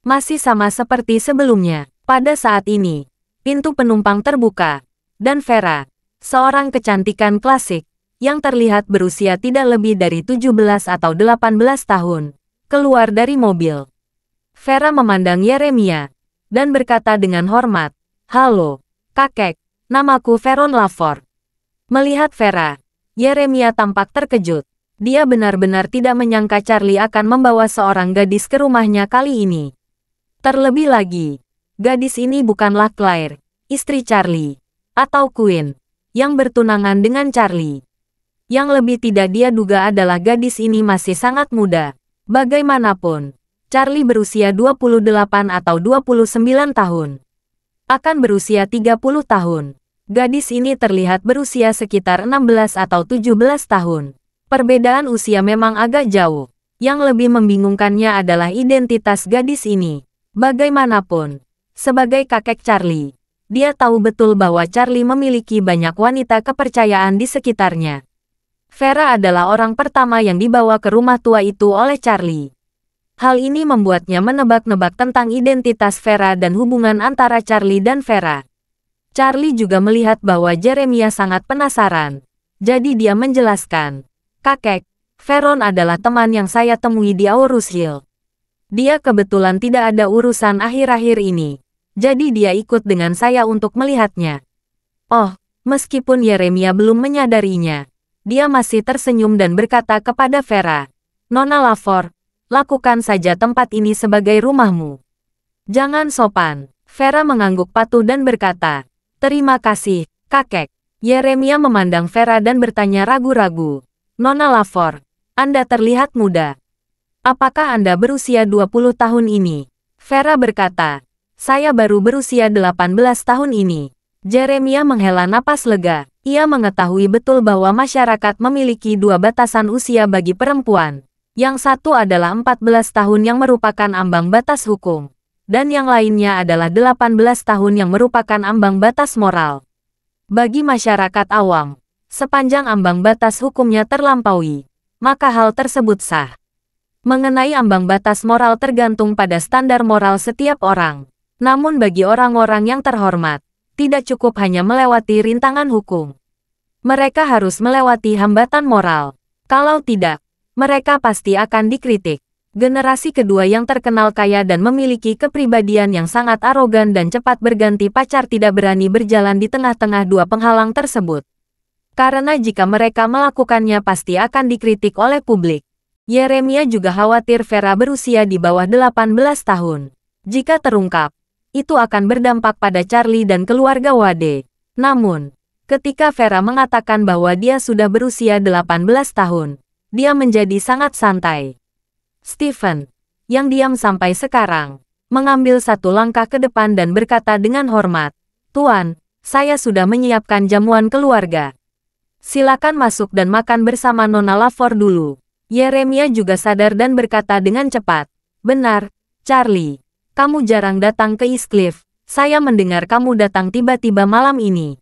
Masih sama seperti sebelumnya. Pada saat ini, pintu penumpang terbuka, dan Vera, seorang kecantikan klasik, yang terlihat berusia tidak lebih dari 17 atau 18 tahun, keluar dari mobil. Vera memandang Jeremiah, dan berkata dengan hormat, halo, kakek, namaku Veron Lavort. Melihat Vera, Jeremiah tampak terkejut. Dia benar-benar tidak menyangka Charlie akan membawa seorang gadis ke rumahnya kali ini. Terlebih lagi, gadis ini bukanlah Claire, istri Charlie, atau Queen, yang bertunangan dengan Charlie. Yang lebih tidak dia duga adalah gadis ini masih sangat muda. Bagaimanapun, Charlie berusia 28 atau 29 tahun. Akan berusia 30 tahun. Gadis ini terlihat berusia sekitar 16 atau 17 tahun. Perbedaan usia memang agak jauh. Yang lebih membingungkannya adalah identitas gadis ini. Bagaimanapun, sebagai kakek Charlie, dia tahu betul bahwa Charlie memiliki banyak wanita kepercayaan di sekitarnya. Vera adalah orang pertama yang dibawa ke rumah tua itu oleh Charlie. Hal ini membuatnya menebak-nebak tentang identitas Vera dan hubungan antara Charlie dan Vera. Charlie juga melihat bahwa Jeremiah sangat penasaran. Jadi dia menjelaskan, kakek, Veron adalah teman yang saya temui di Aurus Hill. Dia kebetulan tidak ada urusan akhir-akhir ini. Jadi dia ikut dengan saya untuk melihatnya. Oh, meskipun Jeremiah belum menyadarinya, dia masih tersenyum dan berkata kepada Vera, Nona Lavort, lakukan saja tempat ini sebagai rumahmu. Jangan sopan. Vera mengangguk patuh dan berkata, terima kasih, kakek. Jeremiah memandang Vera dan bertanya ragu-ragu, Nona Lavort, Anda terlihat muda. Apakah Anda berusia 20 tahun ini? Vera berkata, saya baru berusia 18 tahun ini. Jeremiah menghela napas lega. Ia mengetahui betul bahwa masyarakat memiliki dua batasan usia bagi perempuan. Yang satu adalah 14 tahun yang merupakan ambang batas hukum. Dan yang lainnya adalah 18 tahun yang merupakan ambang batas moral. Bagi masyarakat awam, sepanjang ambang batas hukumnya terlampaui, maka hal tersebut sah. Mengenai ambang batas moral tergantung pada standar moral setiap orang. Namun bagi orang-orang yang terhormat, tidak cukup hanya melewati rintangan hukum. Mereka harus melewati hambatan moral. Kalau tidak, mereka pasti akan dikritik. Generasi kedua yang terkenal kaya dan memiliki kepribadian yang sangat arogan dan cepat berganti pacar tidak berani berjalan di tengah-tengah dua penghalang tersebut. Karena jika mereka melakukannya pasti akan dikritik oleh publik. Jeremiah juga khawatir Vera berusia di bawah 18 tahun. Jika terungkap, itu akan berdampak pada Charlie dan keluarga Wade. Namun, ketika Vera mengatakan bahwa dia sudah berusia 18 tahun, dia menjadi sangat santai. Stephen, yang diam sampai sekarang, mengambil satu langkah ke depan dan berkata dengan hormat, "Tuan, saya sudah menyiapkan jamuan keluarga. Silakan masuk dan makan bersama Nona Lavor dulu." Jeremiah juga sadar dan berkata dengan cepat, "Benar, Charlie. Kamu jarang datang ke Eastcliff. Saya mendengar kamu datang tiba-tiba malam ini.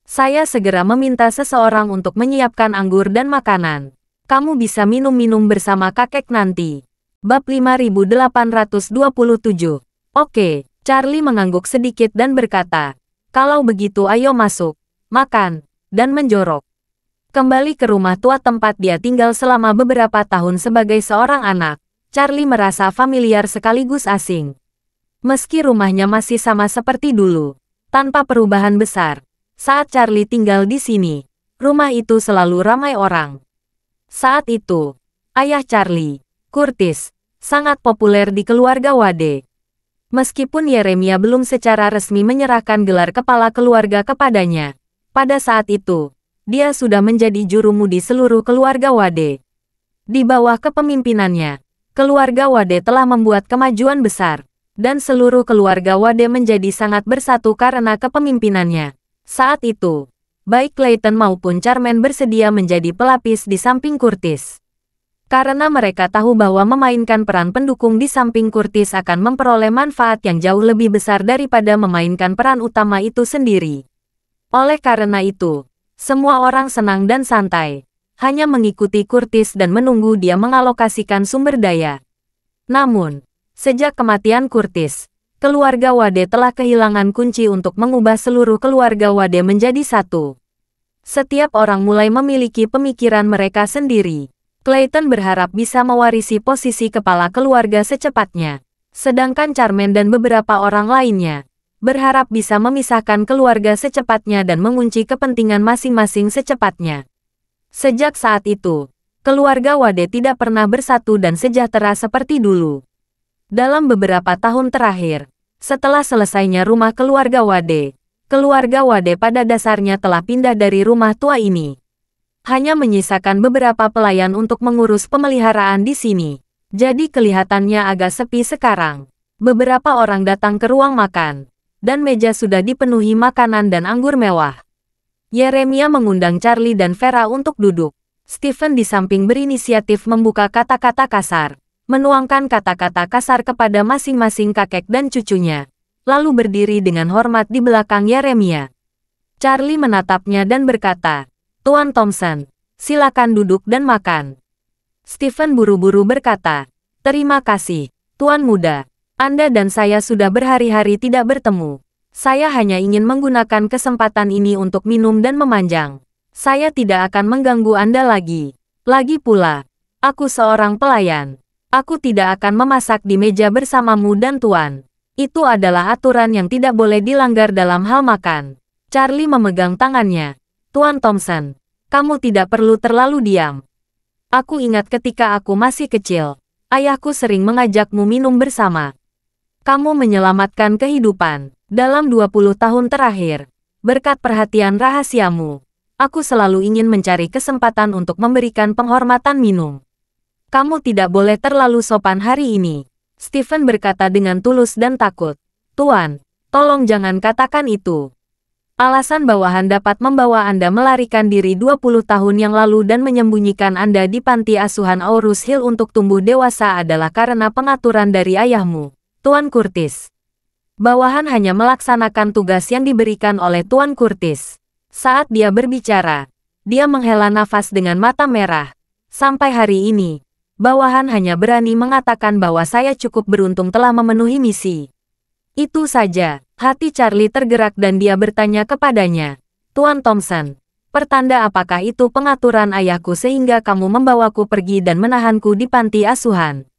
Saya segera meminta seseorang untuk menyiapkan anggur dan makanan. Kamu bisa minum-minum bersama kakek nanti." Bab 5827. Oke, Charlie mengangguk sedikit dan berkata, "Kalau begitu ayo masuk, makan, dan menjorok." Kembali ke rumah tua tempat dia tinggal selama beberapa tahun sebagai seorang anak, Charlie merasa familiar sekaligus asing. Meski rumahnya masih sama seperti dulu, tanpa perubahan besar, saat Charlie tinggal di sini, rumah itu selalu ramai orang. Saat itu, ayah Charlie, Curtis, sangat populer di keluarga Wade. Meskipun Jeremiah belum secara resmi menyerahkan gelar kepala keluarga kepadanya, pada saat itu, dia sudah menjadi jurumudi seluruh keluarga Wade. Di bawah kepemimpinannya, keluarga Wade telah membuat kemajuan besar. Dan seluruh keluarga Wade menjadi sangat bersatu karena kepemimpinannya. Saat itu, baik Clayton maupun Charmaine bersedia menjadi pelapis di samping Curtis. Karena mereka tahu bahwa memainkan peran pendukung di samping Curtis akan memperoleh manfaat yang jauh lebih besar daripada memainkan peran utama itu sendiri. Oleh karena itu, semua orang senang dan santai, hanya mengikuti Curtis dan menunggu dia mengalokasikan sumber daya. Namun, sejak kematian Curtis, keluarga Wade telah kehilangan kunci untuk mengubah seluruh keluarga Wade menjadi satu. Setiap orang mulai memiliki pemikiran mereka sendiri. Clayton berharap bisa mewarisi posisi kepala keluarga secepatnya. Sedangkan Charmaine dan beberapa orang lainnya berharap bisa memisahkan keluarga secepatnya dan mengunci kepentingan masing-masing secepatnya. Sejak saat itu, keluarga Wade tidak pernah bersatu dan sejahtera seperti dulu. Dalam beberapa tahun terakhir, setelah selesainya rumah keluarga Wade pada dasarnya telah pindah dari rumah tua ini. Hanya menyisakan beberapa pelayan untuk mengurus pemeliharaan di sini. Jadi kelihatannya agak sepi sekarang. Beberapa orang datang ke ruang makan, dan meja sudah dipenuhi makanan dan anggur mewah. Jeremiah mengundang Charlie dan Vera untuk duduk. Stephen di samping berinisiatif membuka kata-kata kasar. Menuangkan kata-kata kasar kepada masing-masing kakek dan cucunya, lalu berdiri dengan hormat di belakang Jeremiah. Charlie menatapnya dan berkata, "Tuan Thompson, silakan duduk dan makan." Stephen buru-buru berkata, "Terima kasih, Tuan Muda. Anda dan saya sudah berhari-hari tidak bertemu. Saya hanya ingin menggunakan kesempatan ini untuk minum dan memanjang. Saya tidak akan mengganggu Anda lagi. Lagi pula, aku seorang pelayan. Aku tidak akan memasak di meja bersamamu dan Tuan. Itu adalah aturan yang tidak boleh dilanggar dalam hal makan." Charlie memegang tangannya. "Tuan Thompson, kamu tidak perlu terlalu diam. Aku ingat ketika aku masih kecil, ayahku sering mengajakmu minum bersama. Kamu menyelamatkan kehidupan. Dalam 20 tahun terakhir, berkat perhatian rahasiamu, aku selalu ingin mencari kesempatan untuk memberikan penghormatan minum. Kamu tidak boleh terlalu sopan hari ini." Stephen berkata dengan tulus dan takut. Tuan, tolong jangan katakan itu. Alasan bawahan dapat membawa Anda melarikan diri 20 tahun yang lalu dan menyembunyikan Anda di panti asuhan Aurus Hill untuk tumbuh dewasa adalah karena pengaturan dari ayahmu, Tuan Curtis. Bawahan hanya melaksanakan tugas yang diberikan oleh Tuan Curtis. Saat dia berbicara, dia menghela nafas dengan mata merah. Sampai hari ini, bawahan hanya berani mengatakan bahwa saya cukup beruntung telah memenuhi misi. Itu saja. Hati Charlie tergerak dan dia bertanya kepadanya, Tuan Thompson, pertanda apakah itu pengaturan ayahku sehingga kamu membawaku pergi dan menahanku di panti asuhan?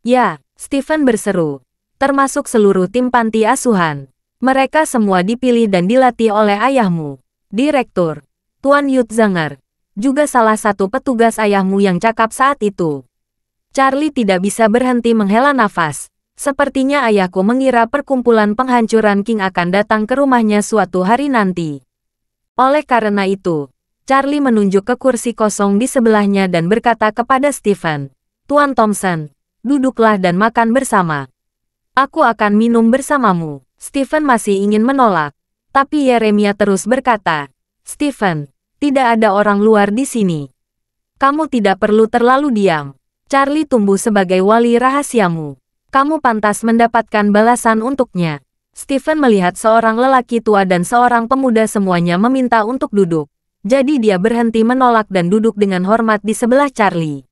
Ya, Stephen berseru, termasuk seluruh tim panti asuhan. Mereka semua dipilih dan dilatih oleh ayahmu, Direktur, Tuan Yutzanger, juga salah satu petugas ayahmu yang cakap saat itu. Charlie tidak bisa berhenti menghela nafas. Sepertinya ayahku mengira perkumpulan penghancuran King akan datang ke rumahnya suatu hari nanti. Oleh karena itu, Charlie menunjuk ke kursi kosong di sebelahnya dan berkata kepada Stephen, Tuan Thompson, duduklah dan makan bersama. Aku akan minum bersamamu. Stephen masih ingin menolak, tapi Yeremia terus berkata, Stephen, tidak ada orang luar di sini. Kamu tidak perlu terlalu diam. Charlie tumbuh sebagai wali rahasiamu. Kamu pantas mendapatkan balasan untuknya. Stephen melihat seorang lelaki tua dan seorang pemuda semuanya meminta untuk duduk. Jadi dia berhenti menolak dan duduk dengan hormat di sebelah Charlie.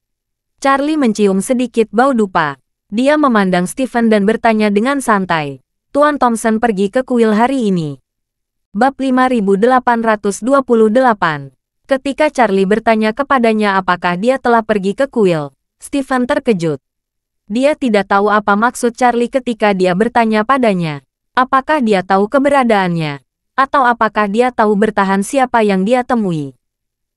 Charlie mencium sedikit bau dupa. Dia memandang Stephen dan bertanya dengan santai. Tuan Thompson pergi ke kuil hari ini. Bab 5828. Ketika Charlie bertanya kepadanya apakah dia telah pergi ke kuil, Stephen terkejut. Dia tidak tahu apa maksud Charlie ketika dia bertanya padanya. Apakah dia tahu keberadaannya? Atau apakah dia tahu bertahan siapa yang dia temui?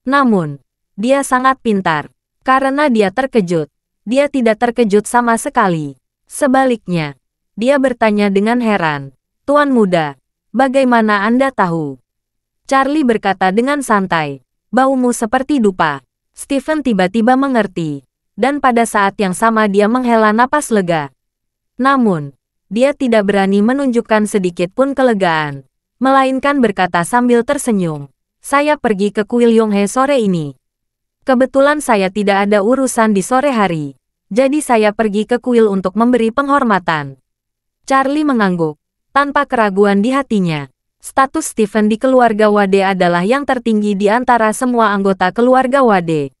Namun, dia sangat pintar. Karena dia terkejut, dia tidak terkejut sama sekali. Sebaliknya, dia bertanya dengan heran. Tuan muda, bagaimana Anda tahu? Charlie berkata dengan santai. Baumu seperti dupa. Stephen tiba-tiba mengerti. Dan pada saat yang sama dia menghela napas lega. Namun, dia tidak berani menunjukkan sedikit pun kelegaan. Melainkan berkata sambil tersenyum, saya pergi ke kuil Yonghe sore ini. Kebetulan saya tidak ada urusan di sore hari. Jadi saya pergi ke kuil untuk memberi penghormatan. Charlie mengangguk, tanpa keraguan di hatinya. Status Stephen di keluarga Wade adalah yang tertinggi di antara semua anggota keluarga Wade.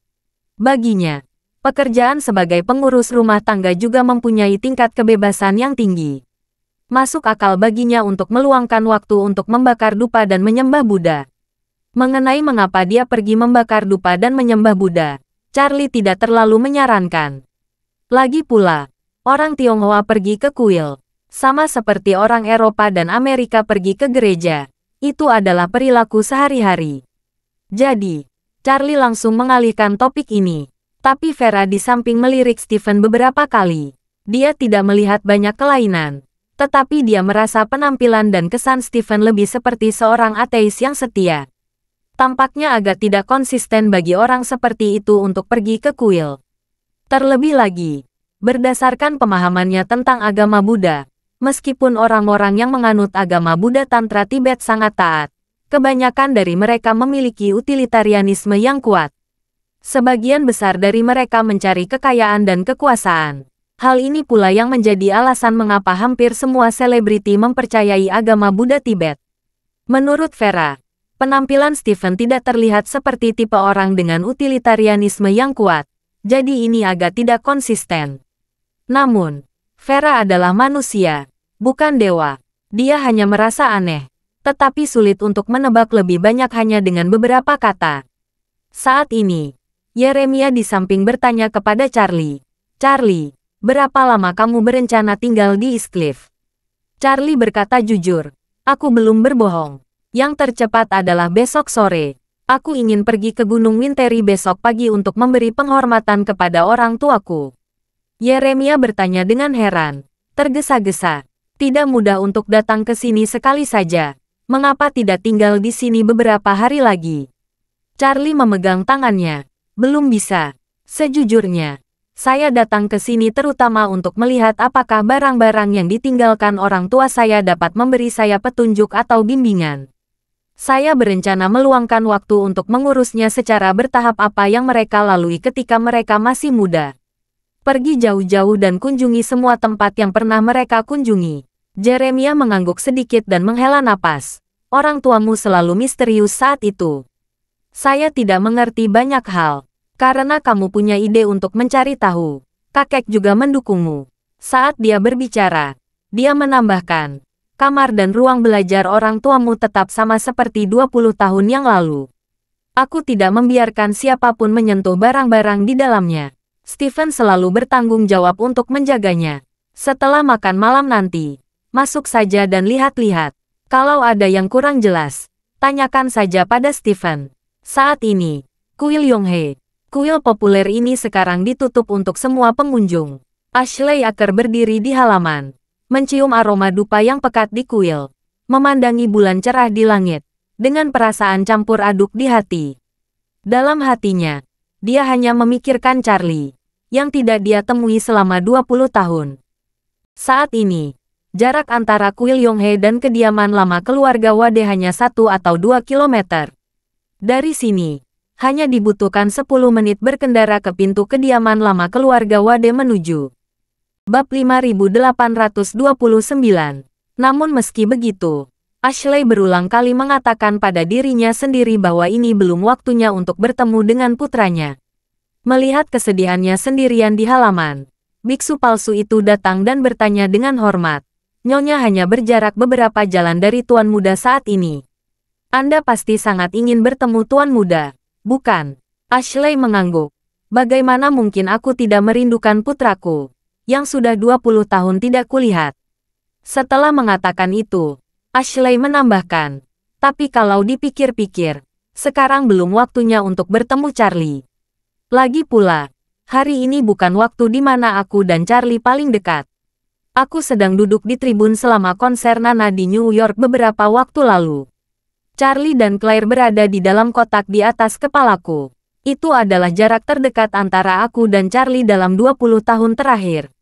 Baginya, pekerjaan sebagai pengurus rumah tangga juga mempunyai tingkat kebebasan yang tinggi. Masuk akal baginya untuk meluangkan waktu untuk membakar dupa dan menyembah Buddha. Mengenai mengapa dia pergi membakar dupa dan menyembah Buddha, Charlie tidak terlalu menyarankan. Lagi pula, orang Tionghoa pergi ke kuil, sama seperti orang Eropa dan Amerika pergi ke gereja. Itu adalah perilaku sehari-hari. Jadi, Charlie langsung mengalihkan topik ini. Tapi Vera di samping melirik Stephen beberapa kali. Dia tidak melihat banyak kelainan. Tetapi dia merasa penampilan dan kesan Stephen lebih seperti seorang ateis yang setia. Tampaknya agak tidak konsisten bagi orang seperti itu untuk pergi ke kuil. Terlebih lagi, berdasarkan pemahamannya tentang agama Buddha, meskipun orang-orang yang menganut agama Buddha Tantra Tibet sangat taat, kebanyakan dari mereka memiliki utilitarianisme yang kuat. Sebagian besar dari mereka mencari kekayaan dan kekuasaan. Hal ini pula yang menjadi alasan mengapa hampir semua selebriti mempercayai agama Buddha Tibet. Menurut Vera, penampilan Stephen tidak terlihat seperti tipe orang dengan utilitarianisme yang kuat, jadi ini agak tidak konsisten. Namun, Vera adalah manusia, bukan dewa. Dia hanya merasa aneh, tetapi sulit untuk menebak lebih banyak hanya dengan beberapa kata. Saat ini, Yeremia di samping bertanya kepada Charlie. Charlie, berapa lama kamu berencana tinggal di East Cliff? Charlie berkata jujur, aku belum berbohong. Yang tercepat adalah besok sore. Aku ingin pergi ke Gunung Winteri besok pagi untuk memberi penghormatan kepada orang tuaku. Yeremia bertanya dengan heran, tergesa-gesa. Tidak mudah untuk datang ke sini sekali saja. Mengapa tidak tinggal di sini beberapa hari lagi? Charlie memegang tangannya. Belum bisa. Sejujurnya, Saya datang ke sini terutama untuk melihat apakah barang-barang yang ditinggalkan orang tua saya dapat memberi saya petunjuk atau bimbingan. Saya berencana meluangkan waktu untuk mengurusnya secara bertahap apa yang mereka lalui ketika mereka masih muda. Pergi jauh-jauh dan kunjungi semua tempat yang pernah mereka kunjungi. Jeremiah mengangguk sedikit dan menghela napas. Orang tuamu selalu misterius saat itu. Saya tidak mengerti banyak hal. Karena kamu punya ide untuk mencari tahu. Kakek juga mendukungmu. Saat dia berbicara, dia menambahkan, kamar dan ruang belajar orang tuamu tetap sama seperti 20 tahun yang lalu. Aku tidak membiarkan siapapun menyentuh barang-barang di dalamnya. Stephen selalu bertanggung jawab untuk menjaganya. Setelah makan malam nanti, masuk saja dan lihat-lihat. Kalau ada yang kurang jelas, tanyakan saja pada Stephen. Saat ini, kuil Yonghe, kuil populer ini sekarang ditutup untuk semua pengunjung. Ashley Aker berdiri di halaman, mencium aroma dupa yang pekat di kuil, memandangi bulan cerah di langit, dengan perasaan campur aduk di hati. Dalam hatinya, dia hanya memikirkan Charlie, yang tidak dia temui selama 20 tahun. Saat ini, jarak antara kuil Yonghe dan kediaman lama keluarga Wade hanya 1 atau 2 kilometer. Dari sini, hanya dibutuhkan 10 menit berkendara ke pintu kediaman lama keluarga Wade menuju. Bab 5829. Namun meski begitu, Ashley berulang kali mengatakan pada dirinya sendiri bahwa ini belum waktunya untuk bertemu dengan putranya. Melihat kesedihannya sendirian di halaman, biksu palsu itu datang dan bertanya dengan hormat. Nyonya hanya berjarak beberapa jalan dari Tuan Muda saat ini. Anda pasti sangat ingin bertemu Tuan Muda, bukan? Ashley mengangguk. Bagaimana mungkin aku tidak merindukan putraku, yang sudah 20 tahun tidak kulihat? Setelah mengatakan itu, Ashley menambahkan, tapi kalau dipikir-pikir, sekarang belum waktunya untuk bertemu Charlie. Lagi pula, hari ini bukan waktu di mana aku dan Charlie paling dekat. Aku sedang duduk di tribun selama konser Nana di New York beberapa waktu lalu. Charlie dan Claire berada di dalam kotak di atas kepalaku. Itu adalah jarak terdekat antara aku dan Charlie dalam 20 tahun terakhir.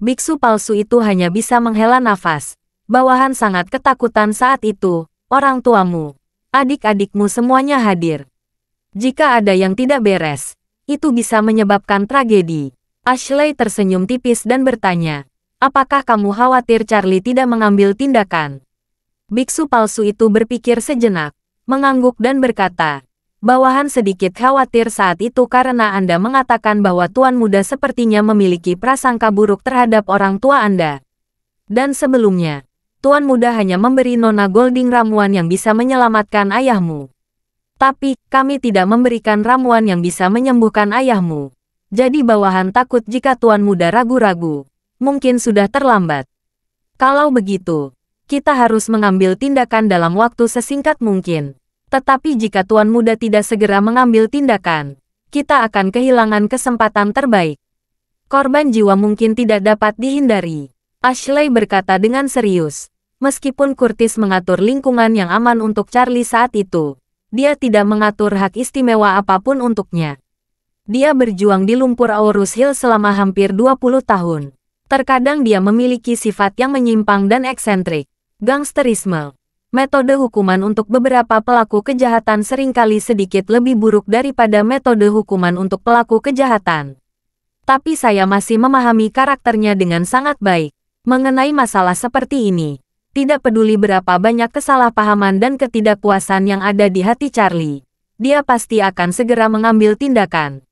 Biksu palsu itu hanya bisa menghela nafas. Bawahan sangat ketakutan saat itu. Orang tuamu, adik-adikmu semuanya hadir. Jika ada yang tidak beres, itu bisa menyebabkan tragedi. Ashley tersenyum tipis dan bertanya, apakah kamu khawatir Charlie tidak mengambil tindakan? Biksu palsu itu berpikir sejenak, mengangguk dan berkata, bawahan sedikit khawatir saat itu karena Anda mengatakan bahwa Tuan Muda sepertinya memiliki prasangka buruk terhadap orang tua Anda. Dan sebelumnya, Tuan Muda hanya memberi Nona Golding ramuan yang bisa menyelamatkan ayahmu. Tapi, kami tidak memberikan ramuan yang bisa menyembuhkan ayahmu. Jadi bawahan takut jika Tuan Muda ragu-ragu. Mungkin sudah terlambat. Kalau begitu, kita harus mengambil tindakan dalam waktu sesingkat mungkin. Tetapi jika Tuan Muda tidak segera mengambil tindakan, kita akan kehilangan kesempatan terbaik. Korban jiwa mungkin tidak dapat dihindari. Ashley berkata dengan serius. Meskipun Curtis mengatur lingkungan yang aman untuk Charlie saat itu, dia tidak mengatur hak istimewa apapun untuknya. Dia berjuang di lumpur Aurus Hill selama hampir 20 tahun. Terkadang dia memiliki sifat yang menyimpang dan eksentrik. Gangsterisme. Metode hukuman untuk beberapa pelaku kejahatan seringkali sedikit lebih buruk daripada metode hukuman untuk pelaku kejahatan. Tapi saya masih memahami karakternya dengan sangat baik. Mengenai masalah seperti ini, tidak peduli berapa banyak kesalahpahaman dan ketidakpuasan yang ada di hati Charlie, dia pasti akan segera mengambil tindakan.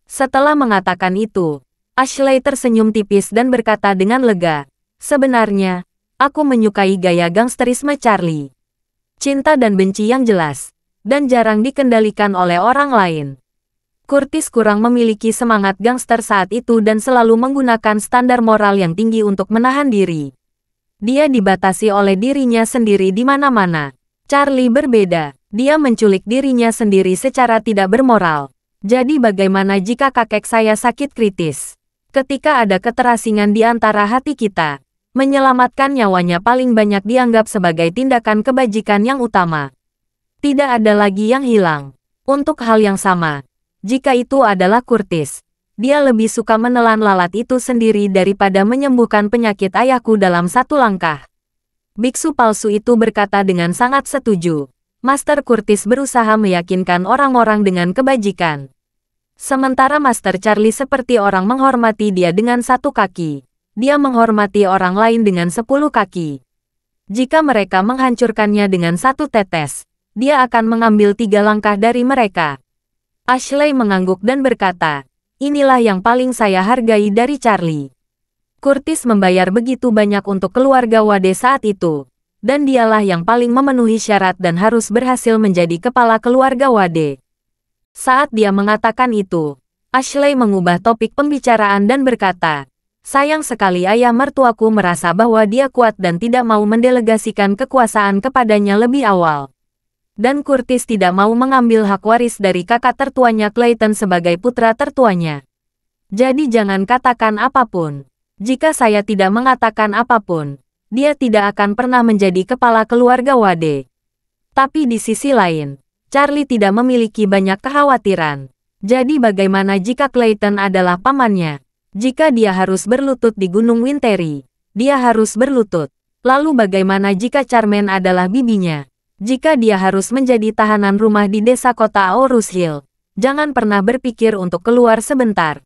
Setelah mengatakan itu, Ashley tersenyum tipis dan berkata dengan lega, sebenarnya, aku menyukai gaya gangsterisme Charlie. Cinta dan benci yang jelas, dan jarang dikendalikan oleh orang lain. Curtis kurang memiliki semangat gangster saat itu dan selalu menggunakan standar moral yang tinggi untuk menahan diri. Dia dibatasi oleh dirinya sendiri di mana-mana. Charlie berbeda, dia menculik dirinya sendiri secara tidak bermoral. Jadi bagaimana jika kakek saya sakit kritis? Ketika ada keterasingan di antara hati kita, menyelamatkan nyawanya paling banyak dianggap sebagai tindakan kebajikan yang utama. Tidak ada lagi yang hilang. Untuk hal yang sama, jika itu adalah Curtis, Dia lebih suka menelan lalat itu sendiri daripada menyembuhkan penyakit ayahku dalam satu langkah. Biksu palsu itu berkata dengan sangat setuju. Master Curtis berusaha meyakinkan orang-orang dengan kebajikan. Sementara Master Charlie seperti orang menghormati dia dengan satu kaki. Dia menghormati orang lain dengan 10 kaki. Jika mereka menghancurkannya dengan satu tetes, dia akan mengambil 3 langkah dari mereka. Ashley mengangguk dan berkata, inilah yang paling saya hargai dari Charlie. Curtis membayar begitu banyak untuk keluarga Wade saat itu, dan dialah yang paling memenuhi syarat dan harus berhasil menjadi kepala keluarga Wade. Saat dia mengatakan itu, Ashley mengubah topik pembicaraan dan berkata, sayang sekali ayah mertuaku merasa bahwa dia kuat dan tidak mau mendelegasikan kekuasaan kepadanya lebih awal. Dan Curtis tidak mau mengambil hak waris dari kakak tertuanya Clayton sebagai putra tertuanya. Jadi jangan katakan apapun. Jika saya tidak mengatakan apapun, dia tidak akan pernah menjadi kepala keluarga Wade. Tapi di sisi lain, Charlie tidak memiliki banyak kekhawatiran. Jadi bagaimana jika Clayton adalah pamannya? Jika dia harus berlutut di Gunung Winteri, dia harus berlutut. Lalu bagaimana jika Charmaine adalah bibinya? Jika dia harus menjadi tahanan rumah di desa kota Aurus Hill, jangan pernah berpikir untuk keluar sebentar.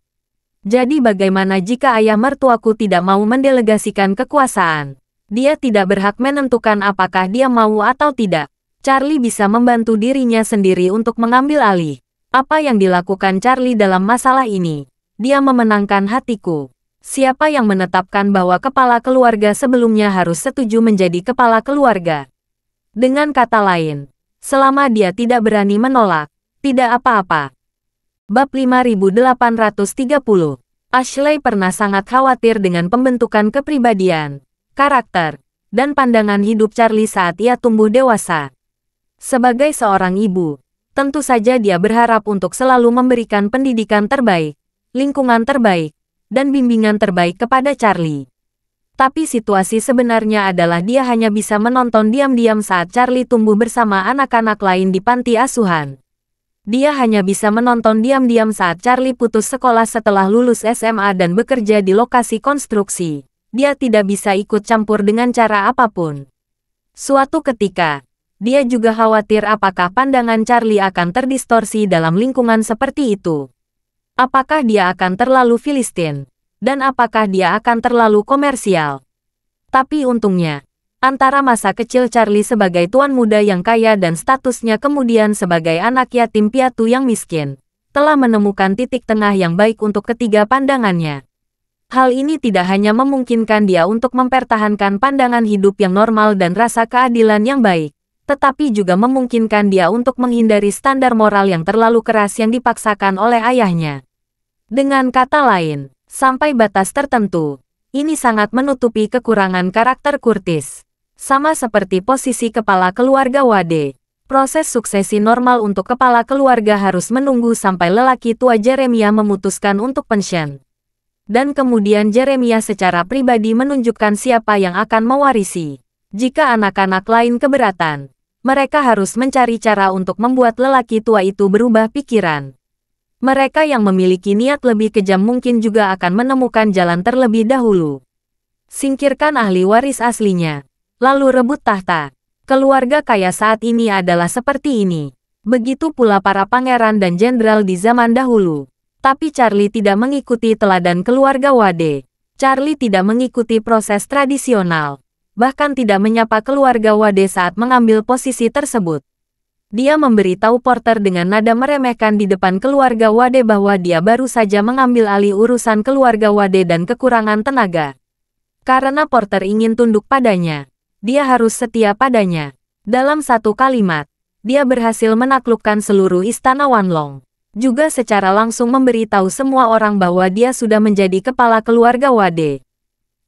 Jadi bagaimana jika ayah mertuaku tidak mau mendelegasikan kekuasaan? Dia tidak berhak menentukan apakah dia mau atau tidak. Charlie bisa membantu dirinya sendiri untuk mengambil alih. Apa yang dilakukan Charlie dalam masalah ini? Dia memenangkan hatiku. Siapa yang menetapkan bahwa kepala keluarga sebelumnya harus setuju menjadi kepala keluarga? Dengan kata lain, selama dia tidak berani menolak, tidak apa-apa. Bab 5830. Ashley pernah sangat khawatir dengan pembentukan kepribadian, karakter, dan pandangan hidup Charlie saat ia tumbuh dewasa. Sebagai seorang ibu, tentu saja dia berharap untuk selalu memberikan pendidikan terbaik, lingkungan terbaik, dan bimbingan terbaik kepada Charlie. Tapi situasi sebenarnya adalah dia hanya bisa menonton diam-diam saat Charlie tumbuh bersama anak-anak lain di panti asuhan. Dia hanya bisa menonton diam-diam saat Charlie putus sekolah setelah lulus SMA dan bekerja di lokasi konstruksi. Dia tidak bisa ikut campur dengan cara apapun. Suatu ketika, dia juga khawatir apakah pandangan Charlie akan terdistorsi dalam lingkungan seperti itu. Apakah dia akan terlalu Filistin? Dan apakah dia akan terlalu komersial? Tapi untungnya, antara masa kecil Charlie sebagai tuan muda yang kaya dan statusnya kemudian sebagai anak yatim piatu yang miskin, telah menemukan titik tengah yang baik untuk ketiga pandangannya. Hal ini tidak hanya memungkinkan dia untuk mempertahankan pandangan hidup yang normal dan rasa keadilan yang baik, tetapi juga memungkinkan dia untuk menghindari standar moral yang terlalu keras yang dipaksakan oleh ayahnya. Dengan kata lain, sampai batas tertentu, ini sangat menutupi kekurangan karakter Curtis. Sama seperti posisi kepala keluarga Wade, proses suksesi normal untuk kepala keluarga harus menunggu sampai lelaki tua Jeremiah memutuskan untuk pensiun. Dan kemudian Jeremiah secara pribadi menunjukkan siapa yang akan mewarisi. Jika anak-anak lain keberatan, mereka harus mencari cara untuk membuat lelaki tua itu berubah pikiran. Mereka yang memiliki niat lebih kejam mungkin juga akan menemukan jalan terlebih dahulu. Singkirkan ahli waris aslinya, lalu rebut tahta. Keluarga kaya saat ini adalah seperti ini. Begitu pula para pangeran dan jenderal di zaman dahulu. Tapi Charlie tidak mengikuti teladan keluarga Wade. Charlie tidak mengikuti proses tradisional, bahkan tidak menyapa keluarga Wade saat mengambil posisi tersebut. Dia memberitahu Porter dengan nada meremehkan di depan keluarga Wade bahwa dia baru saja mengambil alih urusan keluarga Wade dan kekurangan tenaga. Karena Porter ingin tunduk padanya, dia harus setia padanya. Dalam satu kalimat, dia berhasil menaklukkan seluruh istana Wanlong. Juga secara langsung memberitahu semua orang bahwa dia sudah menjadi kepala keluarga Wade.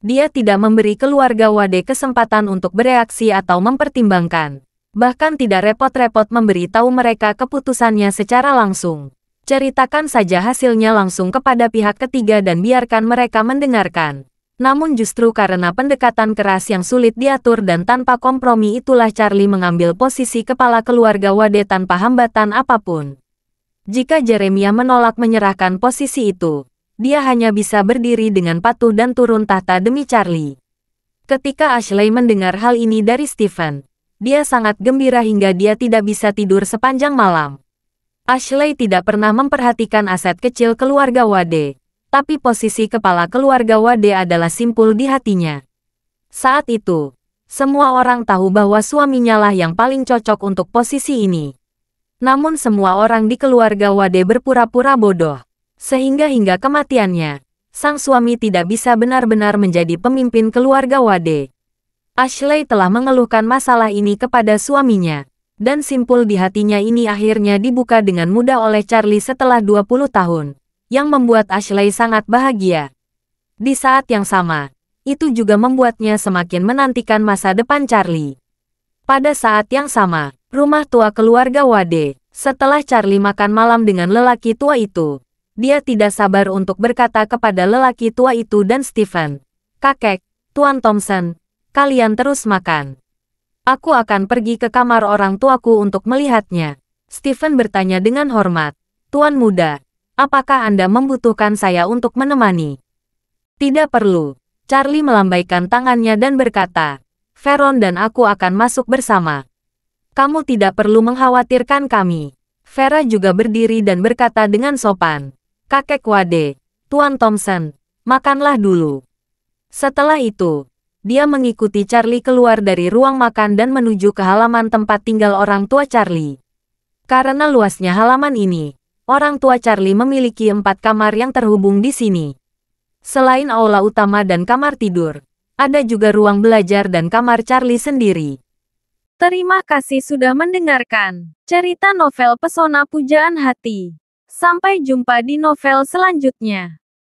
Dia tidak memberi keluarga Wade kesempatan untuk bereaksi atau mempertimbangkan. Bahkan tidak repot-repot memberitahu mereka keputusannya secara langsung. Ceritakan saja hasilnya langsung kepada pihak ketiga dan biarkan mereka mendengarkan. Namun justru karena pendekatan keras yang sulit diatur dan tanpa kompromi itulah Charlie mengambil posisi kepala keluarga Wade tanpa hambatan apapun. Jika Jeremiah menolak menyerahkan posisi itu, Dia hanya bisa berdiri dengan patuh dan turun tahta demi Charlie. Ketika Ashley mendengar hal ini dari Stephen, dia sangat gembira hingga dia tidak bisa tidur sepanjang malam. Ashley tidak pernah memperhatikan aset kecil keluarga Wade, tapi posisi kepala keluarga Wade adalah simpul di hatinya. Saat itu, semua orang tahu bahwa suaminya lah yang paling cocok untuk posisi ini. Namun semua orang di keluarga Wade berpura-pura bodoh, sehingga hingga kematiannya, sang suami tidak bisa benar-benar menjadi pemimpin keluarga Wade. Ashley telah mengeluhkan masalah ini kepada suaminya, dan simpul di hatinya ini akhirnya dibuka dengan mudah oleh Charlie setelah 20 tahun, yang membuat Ashley sangat bahagia. Di saat yang sama, itu juga membuatnya semakin menantikan masa depan Charlie. Pada saat yang sama, rumah tua keluarga Wade, setelah Charlie makan malam dengan lelaki tua itu, dia tidak sabar untuk berkata kepada lelaki tua itu dan Stephen, "Kakek, Tuan Thompson, kalian terus makan. Aku akan pergi ke kamar orang tuaku untuk melihatnya." Stephen bertanya dengan hormat, "Tuan muda, apakah Anda membutuhkan saya untuk menemani?" "Tidak perlu." Charlie melambaikan tangannya dan berkata, "Veron dan aku akan masuk bersama. Kamu tidak perlu mengkhawatirkan kami." Vera juga berdiri dan berkata dengan sopan, "Kakek Wade, Tuan Thompson, makanlah dulu." Setelah itu, dia mengikuti Charlie keluar dari ruang makan dan menuju ke halaman tempat tinggal orang tua Charlie. Karena luasnya halaman ini, orang tua Charlie memiliki 4 kamar yang terhubung di sini. Selain aula utama dan kamar tidur, ada juga ruang belajar dan kamar Charlie sendiri. Terima kasih sudah mendengarkan cerita novel Pesona Pujaan Hati. Sampai jumpa di novel selanjutnya.